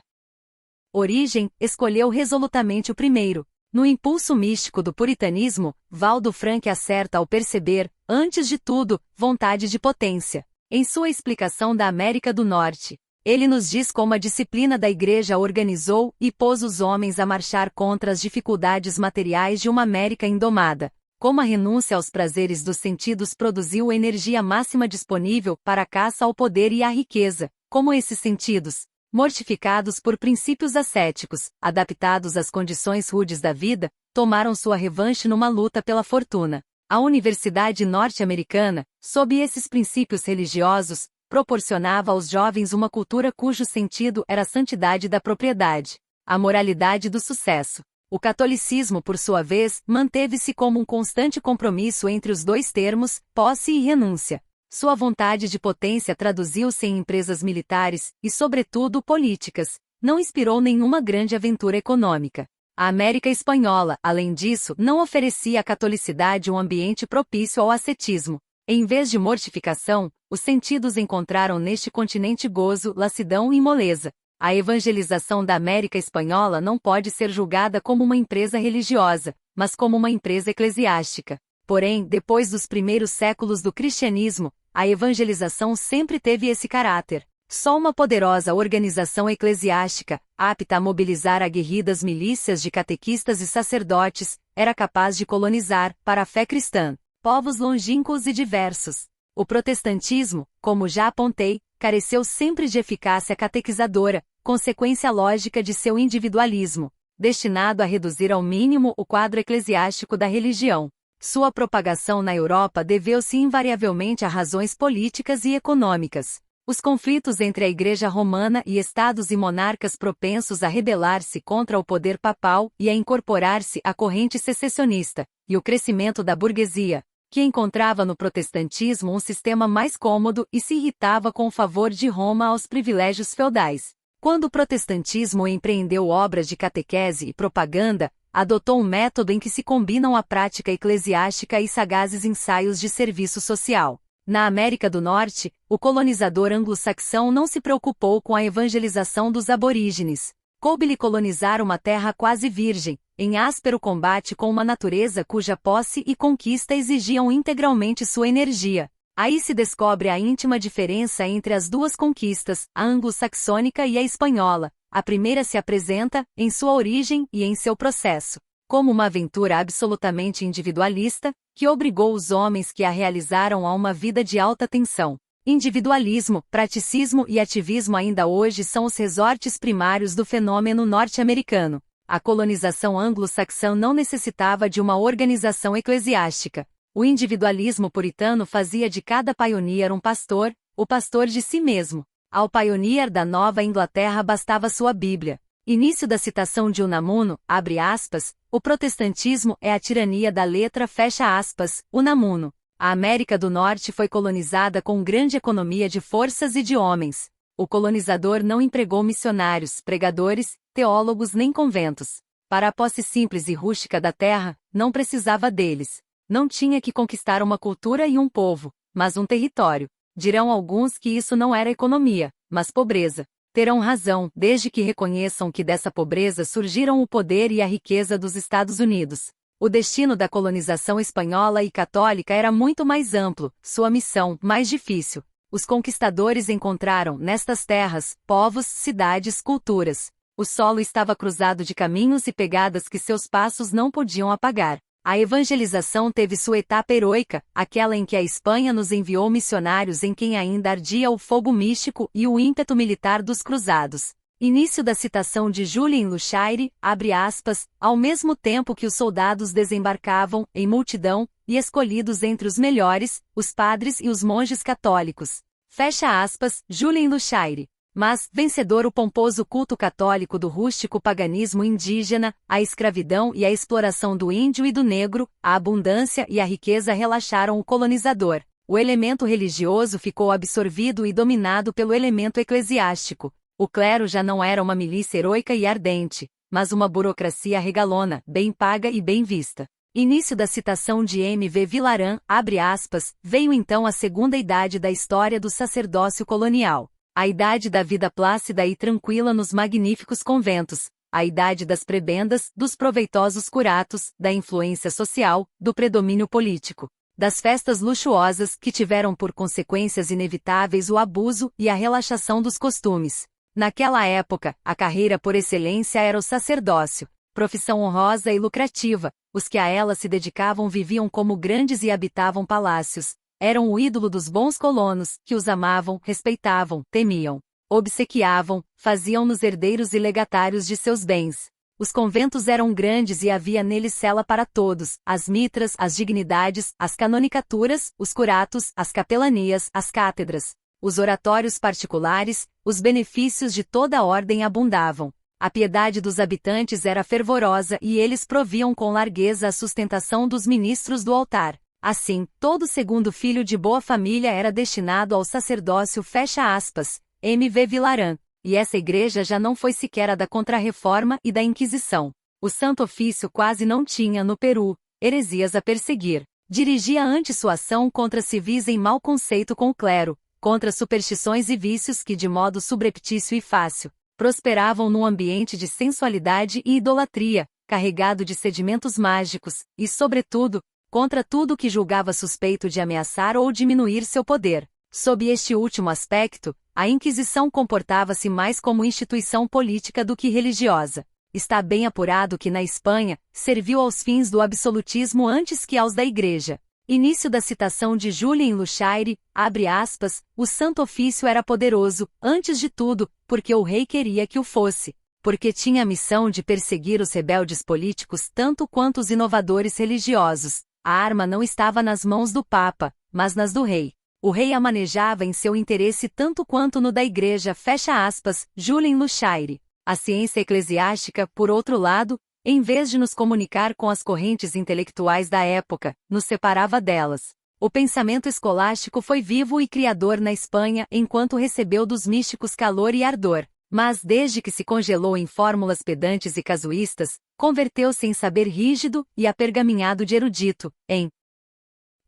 origem, escolheu resolutamente o primeiro. No impulso místico do puritanismo, Valdo Frank acerta ao perceber, antes de tudo, vontade de potência. Em sua explicação da América do Norte, ele nos diz como a disciplina da Igreja organizou e pôs os homens a marchar contra as dificuldades materiais de uma América indomada, como a renúncia aos prazeres dos sentidos produziu a energia máxima disponível para a caça ao poder e à riqueza, como esses sentidos, mortificados por princípios ascéticos, adaptados às condições rudes da vida, tomaram sua revanche numa luta pela fortuna. A Universidade norte-americana, sob esses princípios religiosos, proporcionava aos jovens uma cultura cujo sentido era a santidade da propriedade, a moralidade do sucesso. O catolicismo, por sua vez, manteve-se como um constante compromisso entre os dois termos, posse e renúncia. Sua vontade de potência traduziu-se em empresas militares, e sobretudo políticas. Não inspirou nenhuma grande aventura econômica. A América Espanhola, além disso, não oferecia à catolicidade um ambiente propício ao ascetismo. Em vez de mortificação, os sentidos encontraram neste continente gozo, lassidão e moleza. A evangelização da América Espanhola não pode ser julgada como uma empresa religiosa, mas como uma empresa eclesiástica. Porém, depois dos primeiros séculos do cristianismo, a evangelização sempre teve esse caráter. Só uma poderosa organização eclesiástica, apta a mobilizar aguerridas milícias de catequistas e sacerdotes, era capaz de colonizar, para a fé cristã, povos longínquos e diversos. O protestantismo, como já apontei, careceu sempre de eficácia catequizadora, consequência lógica de seu individualismo, destinado a reduzir ao mínimo o quadro eclesiástico da religião. Sua propagação na Europa deveu-se invariavelmente a razões políticas e econômicas. Os conflitos entre a Igreja Romana e estados e monarcas propensos a rebelar-se contra o poder papal e a incorporar-se à corrente secessionista, e o crescimento da burguesia, que encontrava no protestantismo um sistema mais cômodo e se irritava com o favor de Roma aos privilégios feudais. Quando o protestantismo empreendeu obras de catequese e propaganda, adotou um método em que se combinam a prática eclesiástica e sagazes ensaios de serviço social. Na América do Norte, o colonizador anglo-saxão não se preocupou com a evangelização dos aborígenes. Coube-lhe colonizar uma terra quase virgem, em áspero combate com uma natureza cuja posse e conquista exigiam integralmente sua energia. Aí se descobre a íntima diferença entre as duas conquistas, a anglo-saxônica e a espanhola. A primeira se apresenta, em sua origem e em seu processo, como uma aventura absolutamente individualista, que obrigou os homens que a realizaram a uma vida de alta tensão. Individualismo, praticismo e ativismo ainda hoje são os resortes primários do fenômeno norte-americano. A colonização anglo-saxã não necessitava de uma organização eclesiástica. O individualismo puritano fazia de cada pioneer um pastor, o pastor de si mesmo. Ao pioneer da Nova Inglaterra bastava sua Bíblia. Início da citação de Unamuno, abre aspas, o protestantismo é a tirania da letra, fecha aspas, Unamuno. A América do Norte foi colonizada com grande economia de forças e de homens. O colonizador não empregou missionários, pregadores, teólogos nem conventos. Para a posse simples e rústica da terra, não precisava deles. Não tinha que conquistar uma cultura e um povo, mas um território. Dirão alguns que isso não era economia, mas pobreza. Terão razão, desde que reconheçam que dessa pobreza surgiram o poder e a riqueza dos Estados Unidos. O destino da colonização espanhola e católica era muito mais amplo, sua missão, mais difícil. Os conquistadores encontraram, nestas terras, povos, cidades, culturas. O solo estava cruzado de caminhos e pegadas que seus passos não podiam apagar. A evangelização teve sua etapa heroica, aquela em que a Espanha nos enviou missionários em quem ainda ardia o fogo místico e o ímpeto militar dos cruzados. Início da citação de Julien Luchaire, abre aspas, ao mesmo tempo que os soldados desembarcavam, em multidão, e escolhidos entre os melhores, os padres e os monges católicos. Fecha aspas, Julien Luchaire. Mas, vencedor o pomposo culto católico do rústico paganismo indígena, a escravidão e a exploração do índio e do negro, a abundância e a riqueza relaxaram o colonizador. O elemento religioso ficou absorvido e dominado pelo elemento eclesiástico. O clero já não era uma milícia heroica e ardente, mas uma burocracia regalona, bem paga e bem vista. Início da citação de M.V. Villaran, abre aspas, veio então a segunda idade da história do sacerdócio colonial. A idade da vida plácida e tranquila nos magníficos conventos, a idade das prebendas, dos proveitosos curatos, da influência social, do predomínio político, das festas luxuosas que tiveram por consequências inevitáveis o abuso e a relaxação dos costumes. Naquela época, a carreira por excelência era o sacerdócio, profissão honrosa e lucrativa. Os que a ela se dedicavam viviam como grandes e habitavam palácios. Eram o ídolo dos bons colonos, que os amavam, respeitavam, temiam, obsequiavam, faziam-nos herdeiros e legatários de seus bens. Os conventos eram grandes e havia neles cela para todos, as mitras, as dignidades, as canonicaturas, os curatos, as capelanias, as cátedras, os oratórios particulares, os benefícios de toda a ordem abundavam. A piedade dos habitantes era fervorosa e eles proviam com largueza a sustentação dos ministros do altar. Assim, todo segundo filho de boa família era destinado ao sacerdócio, fecha aspas, M.V. Villaran, e essa igreja já não foi sequer a da Contra-Reforma e da Inquisição. O Santo Ofício quase não tinha no Peru heresias a perseguir. Dirigia antes sua ação contra civis em mau conceito com o clero, contra superstições e vícios que de modo subreptício e fácil prosperavam num ambiente de sensualidade e idolatria, carregado de sedimentos mágicos, e, sobretudo, contra tudo que julgava suspeito de ameaçar ou diminuir seu poder. Sob este último aspecto, a Inquisição comportava-se mais como instituição política do que religiosa. Está bem apurado que na Espanha, serviu aos fins do absolutismo antes que aos da Igreja. Início da citação de Julien Luchaire, abre aspas, o Santo Ofício era poderoso, antes de tudo, porque o rei queria que o fosse. Porque tinha a missão de perseguir os rebeldes políticos tanto quanto os inovadores religiosos. A arma não estava nas mãos do Papa, mas nas do rei. O rei a manejava em seu interesse tanto quanto no da Igreja, fecha aspas, Julien Luchaire. A ciência eclesiástica, por outro lado, em vez de nos comunicar com as correntes intelectuais da época, nos separava delas. O pensamento escolástico foi vivo e criador na Espanha enquanto recebeu dos místicos calor e ardor. Mas desde que se congelou em fórmulas pedantes e casuístas, converteu-se em saber rígido e apergaminhado de erudito, em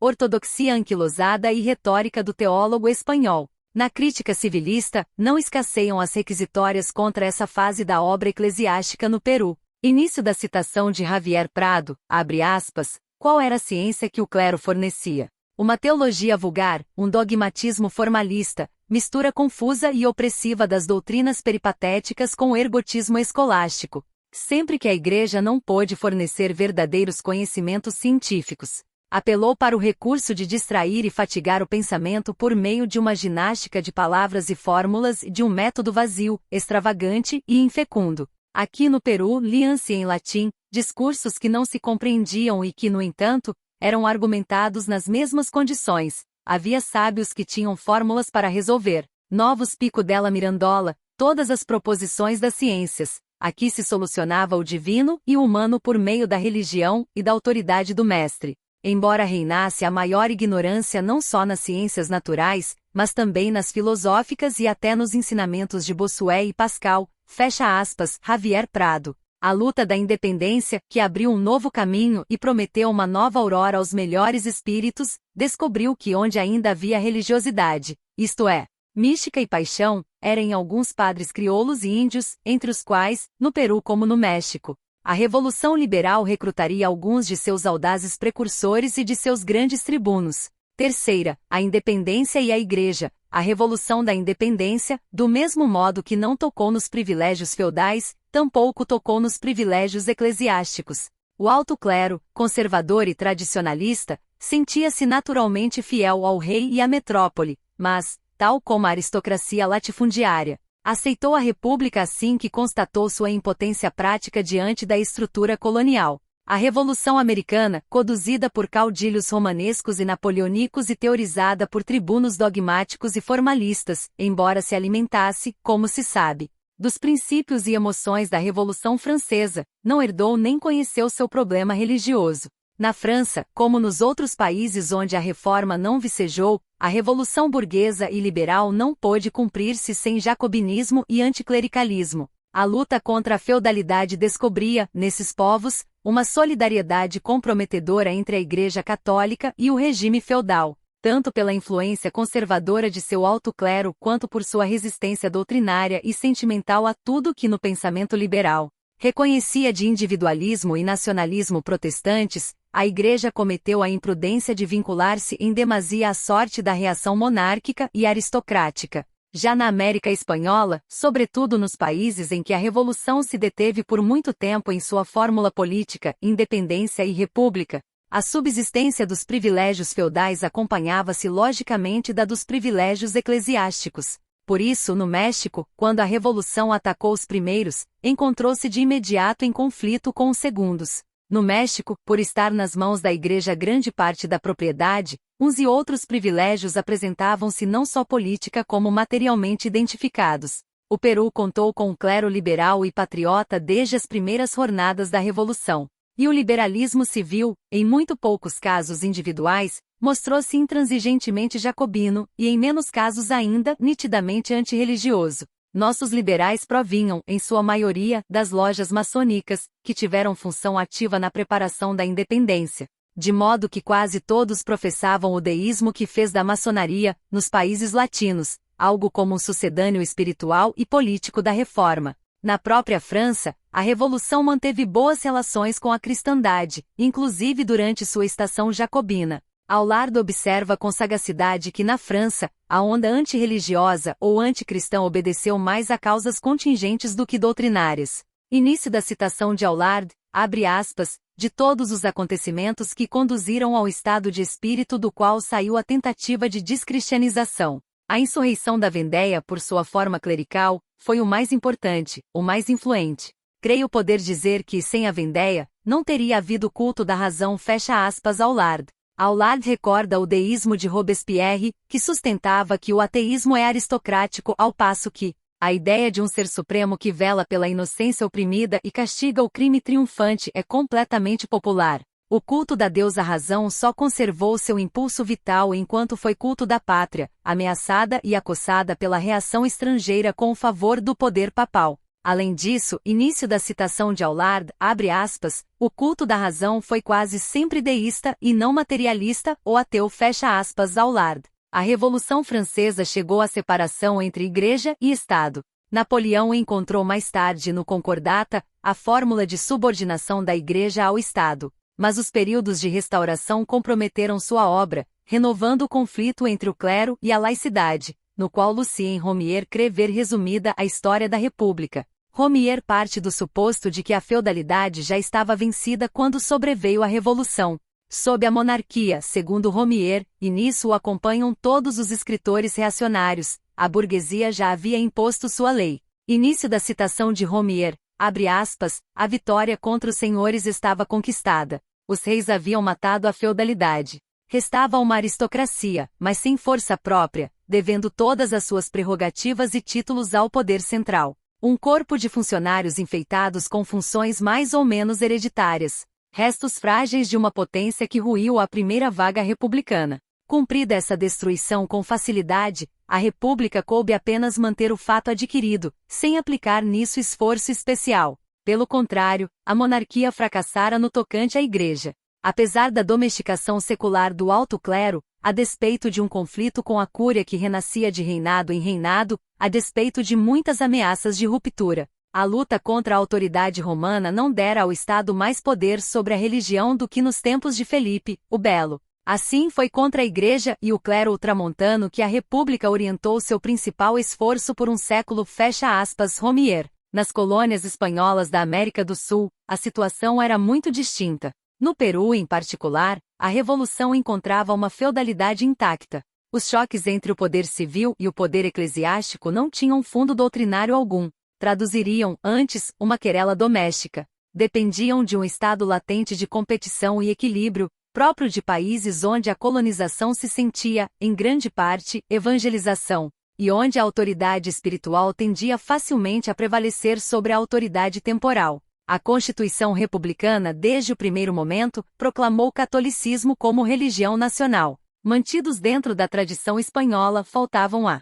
ortodoxia anquilosada e retórica do teólogo espanhol. Na crítica civilista, não escasseiam as requisitórias contra essa fase da obra eclesiástica no Peru. Início da citação de Javier Prado, abre aspas, qual era a ciência que o clero fornecia? Uma teologia vulgar, um dogmatismo formalista, mistura confusa e opressiva das doutrinas peripatéticas com o ergotismo escolástico. Sempre que a Igreja não pôde fornecer verdadeiros conhecimentos científicos, apelou para o recurso de distrair e fatigar o pensamento por meio de uma ginástica de palavras e fórmulas e de um método vazio, extravagante e infecundo. Aqui no Peru liam-se em latim discursos que não se compreendiam e que, no entanto, eram argumentados nas mesmas condições. Havia sábios que tinham fórmulas para resolver. Novos Pico della Mirandola, todas as proposições das ciências. Aqui se solucionava o divino e o humano por meio da religião e da autoridade do mestre. Embora reinasse a maior ignorância não só nas ciências naturais, mas também nas filosóficas e até nos ensinamentos de Bossuet e Pascal, fecha aspas, Javier Prado. A luta da independência, que abriu um novo caminho e prometeu uma nova aurora aos melhores espíritos, descobriu que onde ainda havia religiosidade, isto é, mística e paixão, era em alguns padres crioulos e índios, entre os quais, no Peru como no México, a Revolução Liberal recrutaria alguns de seus audazes precursores e de seus grandes tribunos. Terceira, a independência e a Igreja. A Revolução da Independência, do mesmo modo que não tocou nos privilégios feudais, tampouco tocou nos privilégios eclesiásticos. O alto clero, conservador e tradicionalista, sentia-se naturalmente fiel ao rei e à metrópole, mas, tal como a aristocracia latifundiária, aceitou a república assim que constatou sua impotência prática diante da estrutura colonial. A Revolução Americana, conduzida por caudilhos romanescos e napoleônicos e teorizada por tribunos dogmáticos e formalistas, embora se alimentasse, como se sabe, dos princípios e emoções da Revolução Francesa, não herdou nem conheceu seu problema religioso. Na França, como nos outros países onde a reforma não vicejou, a revolução burguesa e liberal não pôde cumprir-se sem jacobinismo e anticlericalismo. A luta contra a feudalidade descobria, nesses povos, uma solidariedade comprometedora entre a Igreja Católica e o regime feudal, tanto pela influência conservadora de seu alto clero quanto por sua resistência doutrinária e sentimental a tudo que no pensamento liberal reconhecia de individualismo e nacionalismo protestantes. A Igreja cometeu a imprudência de vincular-se em demasia à sorte da reação monárquica e aristocrática. Já na América Espanhola, sobretudo nos países em que a Revolução se deteve por muito tempo em sua fórmula política, independência e república, a subsistência dos privilégios feudais acompanhava-se logicamente da dos privilégios eclesiásticos. Por isso, no México, quando a Revolução atacou os primeiros, encontrou-se de imediato em conflito com os segundos. No México, por estar nas mãos da Igreja grande parte da propriedade, uns e outros privilégios apresentavam-se não só política como materialmente identificados. O Peru contou com um clero liberal e patriota desde as primeiras jornadas da Revolução. E o liberalismo civil, em muito poucos casos individuais, mostrou-se intransigentemente jacobino, e em menos casos ainda, nitidamente antirreligioso. Nossos liberais provinham, em sua maioria, das lojas maçônicas, que tiveram função ativa na preparação da independência, de modo que quase todos professavam o deísmo que fez da maçonaria, nos países latinos, algo como um sucedâneo espiritual e político da Reforma. Na própria França, a Revolução manteve boas relações com a cristandade, inclusive durante sua estação jacobina. Aulard observa com sagacidade que na França, a onda antirreligiosa ou anticristã obedeceu mais a causas contingentes do que doutrinárias. Início da citação de Aulard, abre aspas, de todos os acontecimentos que conduziram ao estado de espírito do qual saiu a tentativa de descristianização. A insurreição da Vendéia por sua forma clerical, foi o mais importante, o mais influente. Creio poder dizer que, sem a Vendéia, não teria havido culto da razão fecha aspas Aulard. Aulard recorda o deísmo de Robespierre, que sustentava que o ateísmo é aristocrático ao passo que a ideia de um ser supremo que vela pela inocência oprimida e castiga o crime triunfante é completamente popular. O culto da deusa razão só conservou seu impulso vital enquanto foi culto da pátria, ameaçada e acossada pela reação estrangeira com o favor do poder papal. Além disso, início da citação de Aulard, abre aspas, o culto da razão foi quase sempre deísta e não materialista ou ateu fecha aspas Aulard. A Revolução Francesa chegou à separação entre Igreja e Estado. Napoleão encontrou mais tarde no Concordata a fórmula de subordinação da Igreja ao Estado. Mas os períodos de restauração comprometeram sua obra, renovando o conflito entre o clero e a laicidade, no qual Lucien Romier crê ver resumida a história da República. Romier parte do suposto de que a feudalidade já estava vencida quando sobreveio a Revolução. Sob a monarquia, segundo Romier, e nisso o acompanham todos os escritores reacionários, a burguesia já havia imposto sua lei. Início da citação de Romier, abre aspas, a vitória contra os senhores estava conquistada. Os reis haviam matado a feudalidade. Restava uma aristocracia, mas sem força própria, devendo todas as suas prerrogativas e títulos ao poder central. Um corpo de funcionários enfeitados com funções mais ou menos hereditárias. Restos frágeis de uma potência que ruiu a primeira vaga republicana. Cumprida essa destruição com facilidade, a República coube apenas manter o fato adquirido, sem aplicar nisso esforço especial. Pelo contrário, a monarquia fracassara no tocante à Igreja. Apesar da domesticação secular do alto clero, a despeito de um conflito com a Cúria que renascia de reinado em reinado, a despeito de muitas ameaças de ruptura, a luta contra a autoridade romana não dera ao Estado mais poder sobre a religião do que nos tempos de Felipe, o Belo. Assim foi contra a Igreja e o clero ultramontano que a República orientou seu principal esforço por um século. Fecha aspas. Romier. Nas colônias espanholas da América do Sul, a situação era muito distinta. No Peru, em particular, a Revolução encontrava uma feudalidade intacta. Os choques entre o poder civil e o poder eclesiástico não tinham fundo doutrinário algum. Traduziriam, antes, uma querela doméstica. Dependiam de um estado latente de competição e equilíbrio, próprio de países onde a colonização se sentia, em grande parte, evangelização, e onde a autoridade espiritual tendia facilmente a prevalecer sobre a autoridade temporal. A Constituição republicana, desde o primeiro momento, proclamou o catolicismo como religião nacional. Mantidos dentro da tradição espanhola, faltavam a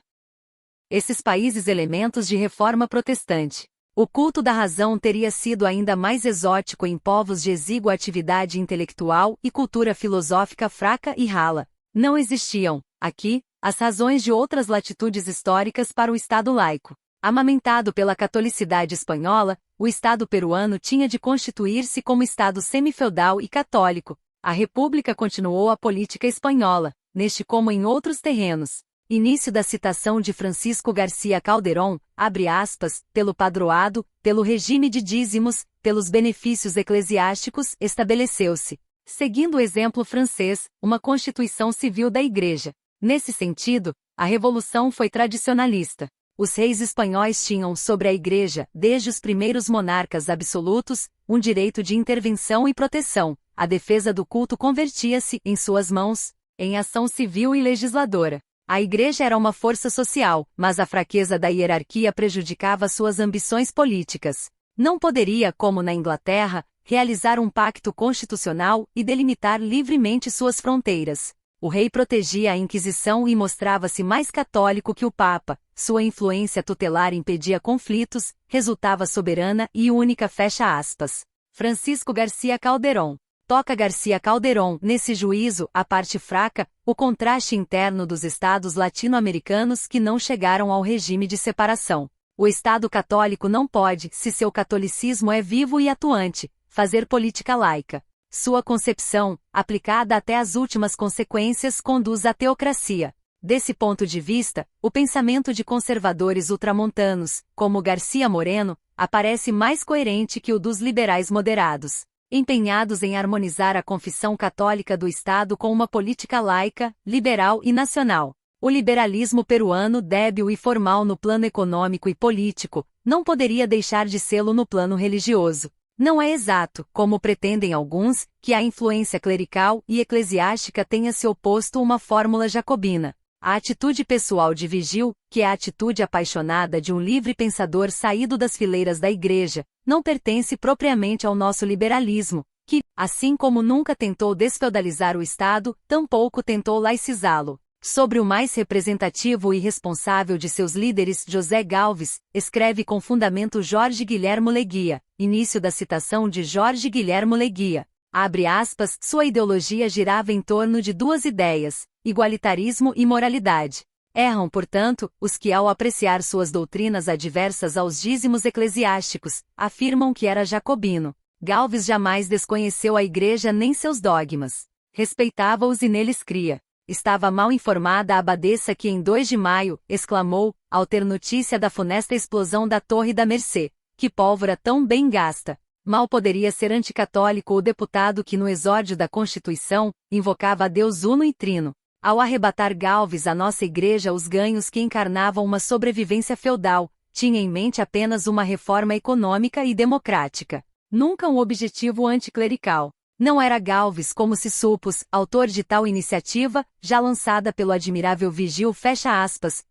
esses países elementos de reforma protestante. O culto da razão teria sido ainda mais exótico em povos de exígua atividade intelectual e cultura filosófica fraca e rala. Não existiam, aqui, as razões de outras latitudes históricas para o Estado laico. Amamentado pela catolicidade espanhola, o Estado peruano tinha de constituir-se como Estado semifeudal e católico. A República continuou a política espanhola, neste como em outros terrenos. Início da citação de Francisco Garcia Calderón, abre aspas, pelo padroado, pelo regime de dízimos, pelos benefícios eclesiásticos, estabeleceu-se, seguindo o exemplo francês, uma constituição civil da Igreja. Nesse sentido, a Revolução foi tradicionalista. Os reis espanhóis tinham sobre a Igreja, desde os primeiros monarcas absolutos, um direito de intervenção e proteção. A defesa do culto convertia-se, em suas mãos, em ação civil e legisladora. A Igreja era uma força social, mas a fraqueza da hierarquia prejudicava suas ambições políticas. Não poderia, como na Inglaterra, realizar um pacto constitucional e delimitar livremente suas fronteiras. O rei protegia a Inquisição e mostrava-se mais católico que o Papa, sua influência tutelar impedia conflitos, resultava soberana e única. Fecha aspas. Francisco Garcia Calderón. Toca Garcia Calderón, nesse juízo, a parte fraca, o contraste interno dos estados latino-americanos que não chegaram ao regime de separação. O Estado católico não pode, se seu catolicismo é vivo e atuante, fazer política laica. Sua concepção, aplicada até às últimas consequências, conduz à teocracia. Desse ponto de vista, o pensamento de conservadores ultramontanos, como Garcia Moreno, aparece mais coerente que o dos liberais moderados, empenhados em harmonizar a confissão católica do Estado com uma política laica, liberal e nacional. O liberalismo peruano, débil e formal no plano econômico e político, não poderia deixar de sê-lo no plano religioso. Não é exato, como pretendem alguns, que a influência clerical e eclesiástica tenha se oposto uma fórmula jacobina. A atitude pessoal de Vigil, que é a atitude apaixonada de um livre pensador saído das fileiras da Igreja, não pertence propriamente ao nosso liberalismo, que, assim como nunca tentou desfeudalizar o Estado, tampouco tentou laicizá-lo. Sobre o mais representativo e responsável de seus líderes, José Galvez, escreve com fundamento Jorge Guilhermo Leguia, início da citação de Jorge Guilhermo Leguia. Abre aspas, sua ideologia girava em torno de duas ideias, igualitarismo e moralidade. Erram, portanto, os que ao apreciar suas doutrinas adversas aos dízimos eclesiásticos, afirmam que era jacobino. Galvez jamais desconheceu a Igreja nem seus dogmas. Respeitava-os e neles cria. Estava mal informada a abadesa que em 2 de maio, exclamou, ao ter notícia da funesta explosão da Torre da Mercê, que pólvora tão bem gasta. Mal poderia ser anticatólico o deputado que no exórdio da Constituição, invocava a Deus uno e trino. Ao arrebatar Galvez à nossa Igreja os ganhos que encarnavam uma sobrevivência feudal, tinha em mente apenas uma reforma econômica e democrática. Nunca um objetivo anticlerical. Não era Galvez, como se supôs, autor de tal iniciativa, já lançada pelo admirável vigil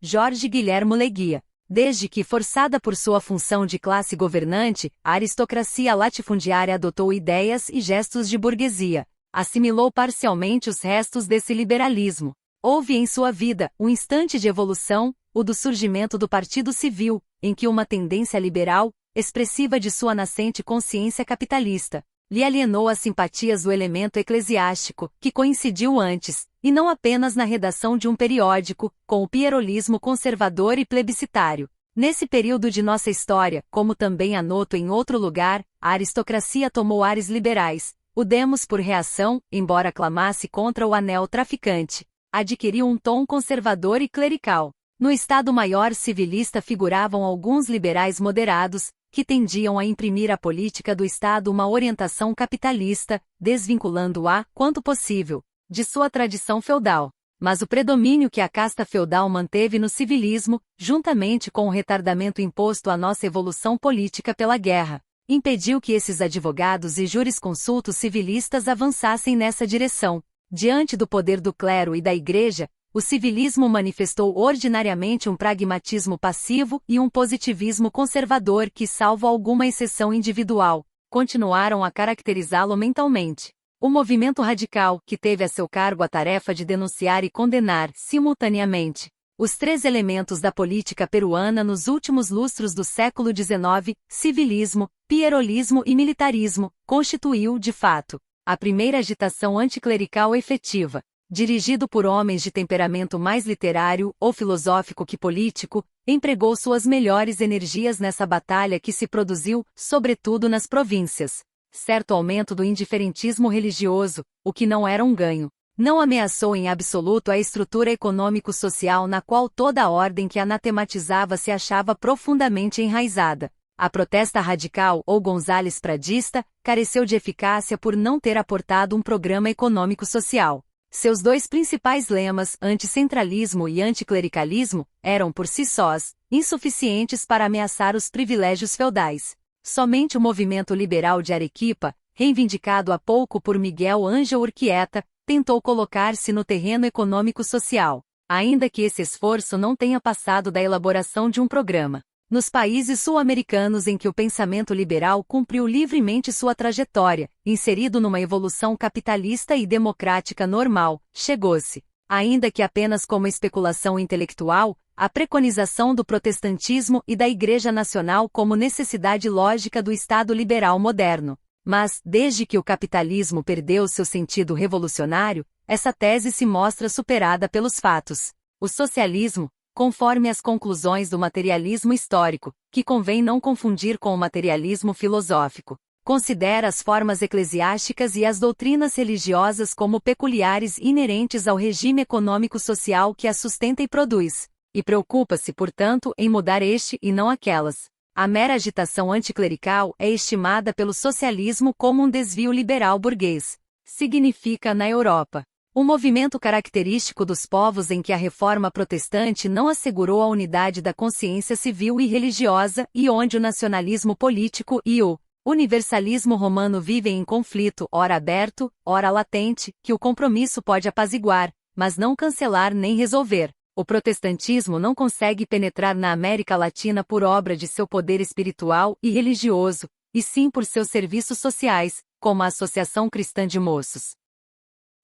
Jorge Guilhermo Leguia. Desde que, forçada por sua função de classe governante, a aristocracia latifundiária adotou ideias e gestos de burguesia. Assimilou parcialmente os restos desse liberalismo. Houve em sua vida um instante de evolução, o do surgimento do Partido Civil, em que uma tendência liberal, expressiva de sua nascente consciência capitalista, lhe alienou as simpatias do elemento eclesiástico, que coincidiu antes, e não apenas na redação de um periódico, com o pierolismo conservador e plebiscitário. Nesse período de nossa história, como também anoto em outro lugar, a aristocracia tomou ares liberais. O demos por reação, embora clamasse contra o anel traficante, adquiriu um tom conservador e clerical. No Estado Maior civilista figuravam alguns liberais moderados, que tendiam a imprimir à política do Estado uma orientação capitalista, desvinculando-a, quanto possível, de sua tradição feudal. Mas o predomínio que a casta feudal manteve no civilismo, juntamente com o retardamento imposto à nossa evolução política pela guerra, impediu que esses advogados e jurisconsultos civilistas avançassem nessa direção. Diante do poder do clero e da Igreja, o civilismo manifestou ordinariamente um pragmatismo passivo e um positivismo conservador que, salvo alguma exceção individual, continuaram a caracterizá-lo mentalmente. O movimento radical, que teve a seu cargo a tarefa de denunciar e condenar, simultaneamente, os 3 elementos da política peruana nos últimos lustros do século XIX, civilismo, pierolismo e militarismo, constituiu, de fato, a primeira agitação anticlerical efetiva. Dirigido por homens de temperamento mais literário ou filosófico que político, empregou suas melhores energias nessa batalha que se produziu, sobretudo nas províncias. Certo aumento do indiferentismo religioso, o que não era um ganho, não ameaçou em absoluto a estrutura econômico-social na qual toda a ordem que anatematizava se achava profundamente enraizada. A protesta radical ou Gonzales Pradista careceu de eficácia por não ter aportado um programa econômico-social. Seus 2 principais lemas, anticentralismo e anticlericalismo, eram por si sós, insuficientes para ameaçar os privilégios feudais. Somente o movimento liberal de Arequipa, reivindicado há pouco por Miguel Ângelo Urquieta, tentou colocar-se no terreno econômico-social, ainda que esse esforço não tenha passado da elaboração de um programa. Nos países sul-americanos em que o pensamento liberal cumpriu livremente sua trajetória, inserido numa evolução capitalista e democrática normal, chegou-se, ainda que apenas como especulação intelectual, à preconização do protestantismo e da Igreja Nacional como necessidade lógica do Estado liberal moderno. Mas, desde que o capitalismo perdeu seu sentido revolucionário, essa tese se mostra superada pelos fatos. O socialismo, conforme as conclusões do materialismo histórico, que convém não confundir com o materialismo filosófico, considera as formas eclesiásticas e as doutrinas religiosas como peculiares inerentes ao regime econômico-social que as sustenta e produz, e preocupa-se, portanto, em mudar este e não aquelas. A mera agitação anticlerical é estimada pelo socialismo como um desvio liberal burguês. Significa na Europa. O movimento característico dos povos em que a reforma protestante não assegurou a unidade da consciência civil e religiosa e onde o nacionalismo político e o universalismo romano vivem em conflito, ora aberto, ora latente, que o compromisso pode apaziguar, mas não cancelar nem resolver. O protestantismo não consegue penetrar na América Latina por obra de seu poder espiritual e religioso, e sim por seus serviços sociais, como a Associação Cristã de Moços,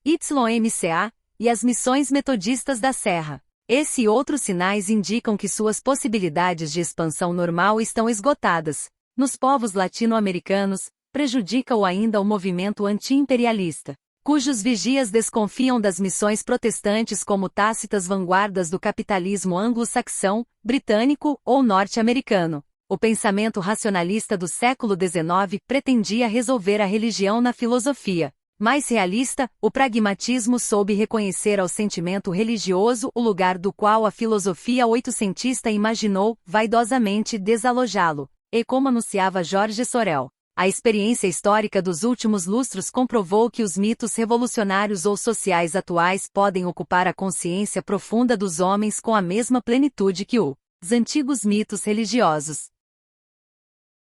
YMCA, e as Missões Metodistas da Serra. Esse e outros sinais indicam que suas possibilidades de expansão normal estão esgotadas. Nos povos latino-americanos, prejudica-o ainda o movimento anti-imperialista, cujos vigias desconfiam das missões protestantes como tácitas vanguardas do capitalismo anglo-saxão, britânico ou norte-americano. O pensamento racionalista do século XIX pretendia resolver a religião na filosofia. Mais realista, o pragmatismo soube reconhecer ao sentimento religioso o lugar do qual a filosofia oitocentista imaginou, vaidosamente, desalojá-lo. E como anunciava Jorge Sorel, a experiência histórica dos últimos lustros comprovou que os mitos revolucionários ou sociais atuais podem ocupar a consciência profunda dos homens com a mesma plenitude que os antigos mitos religiosos.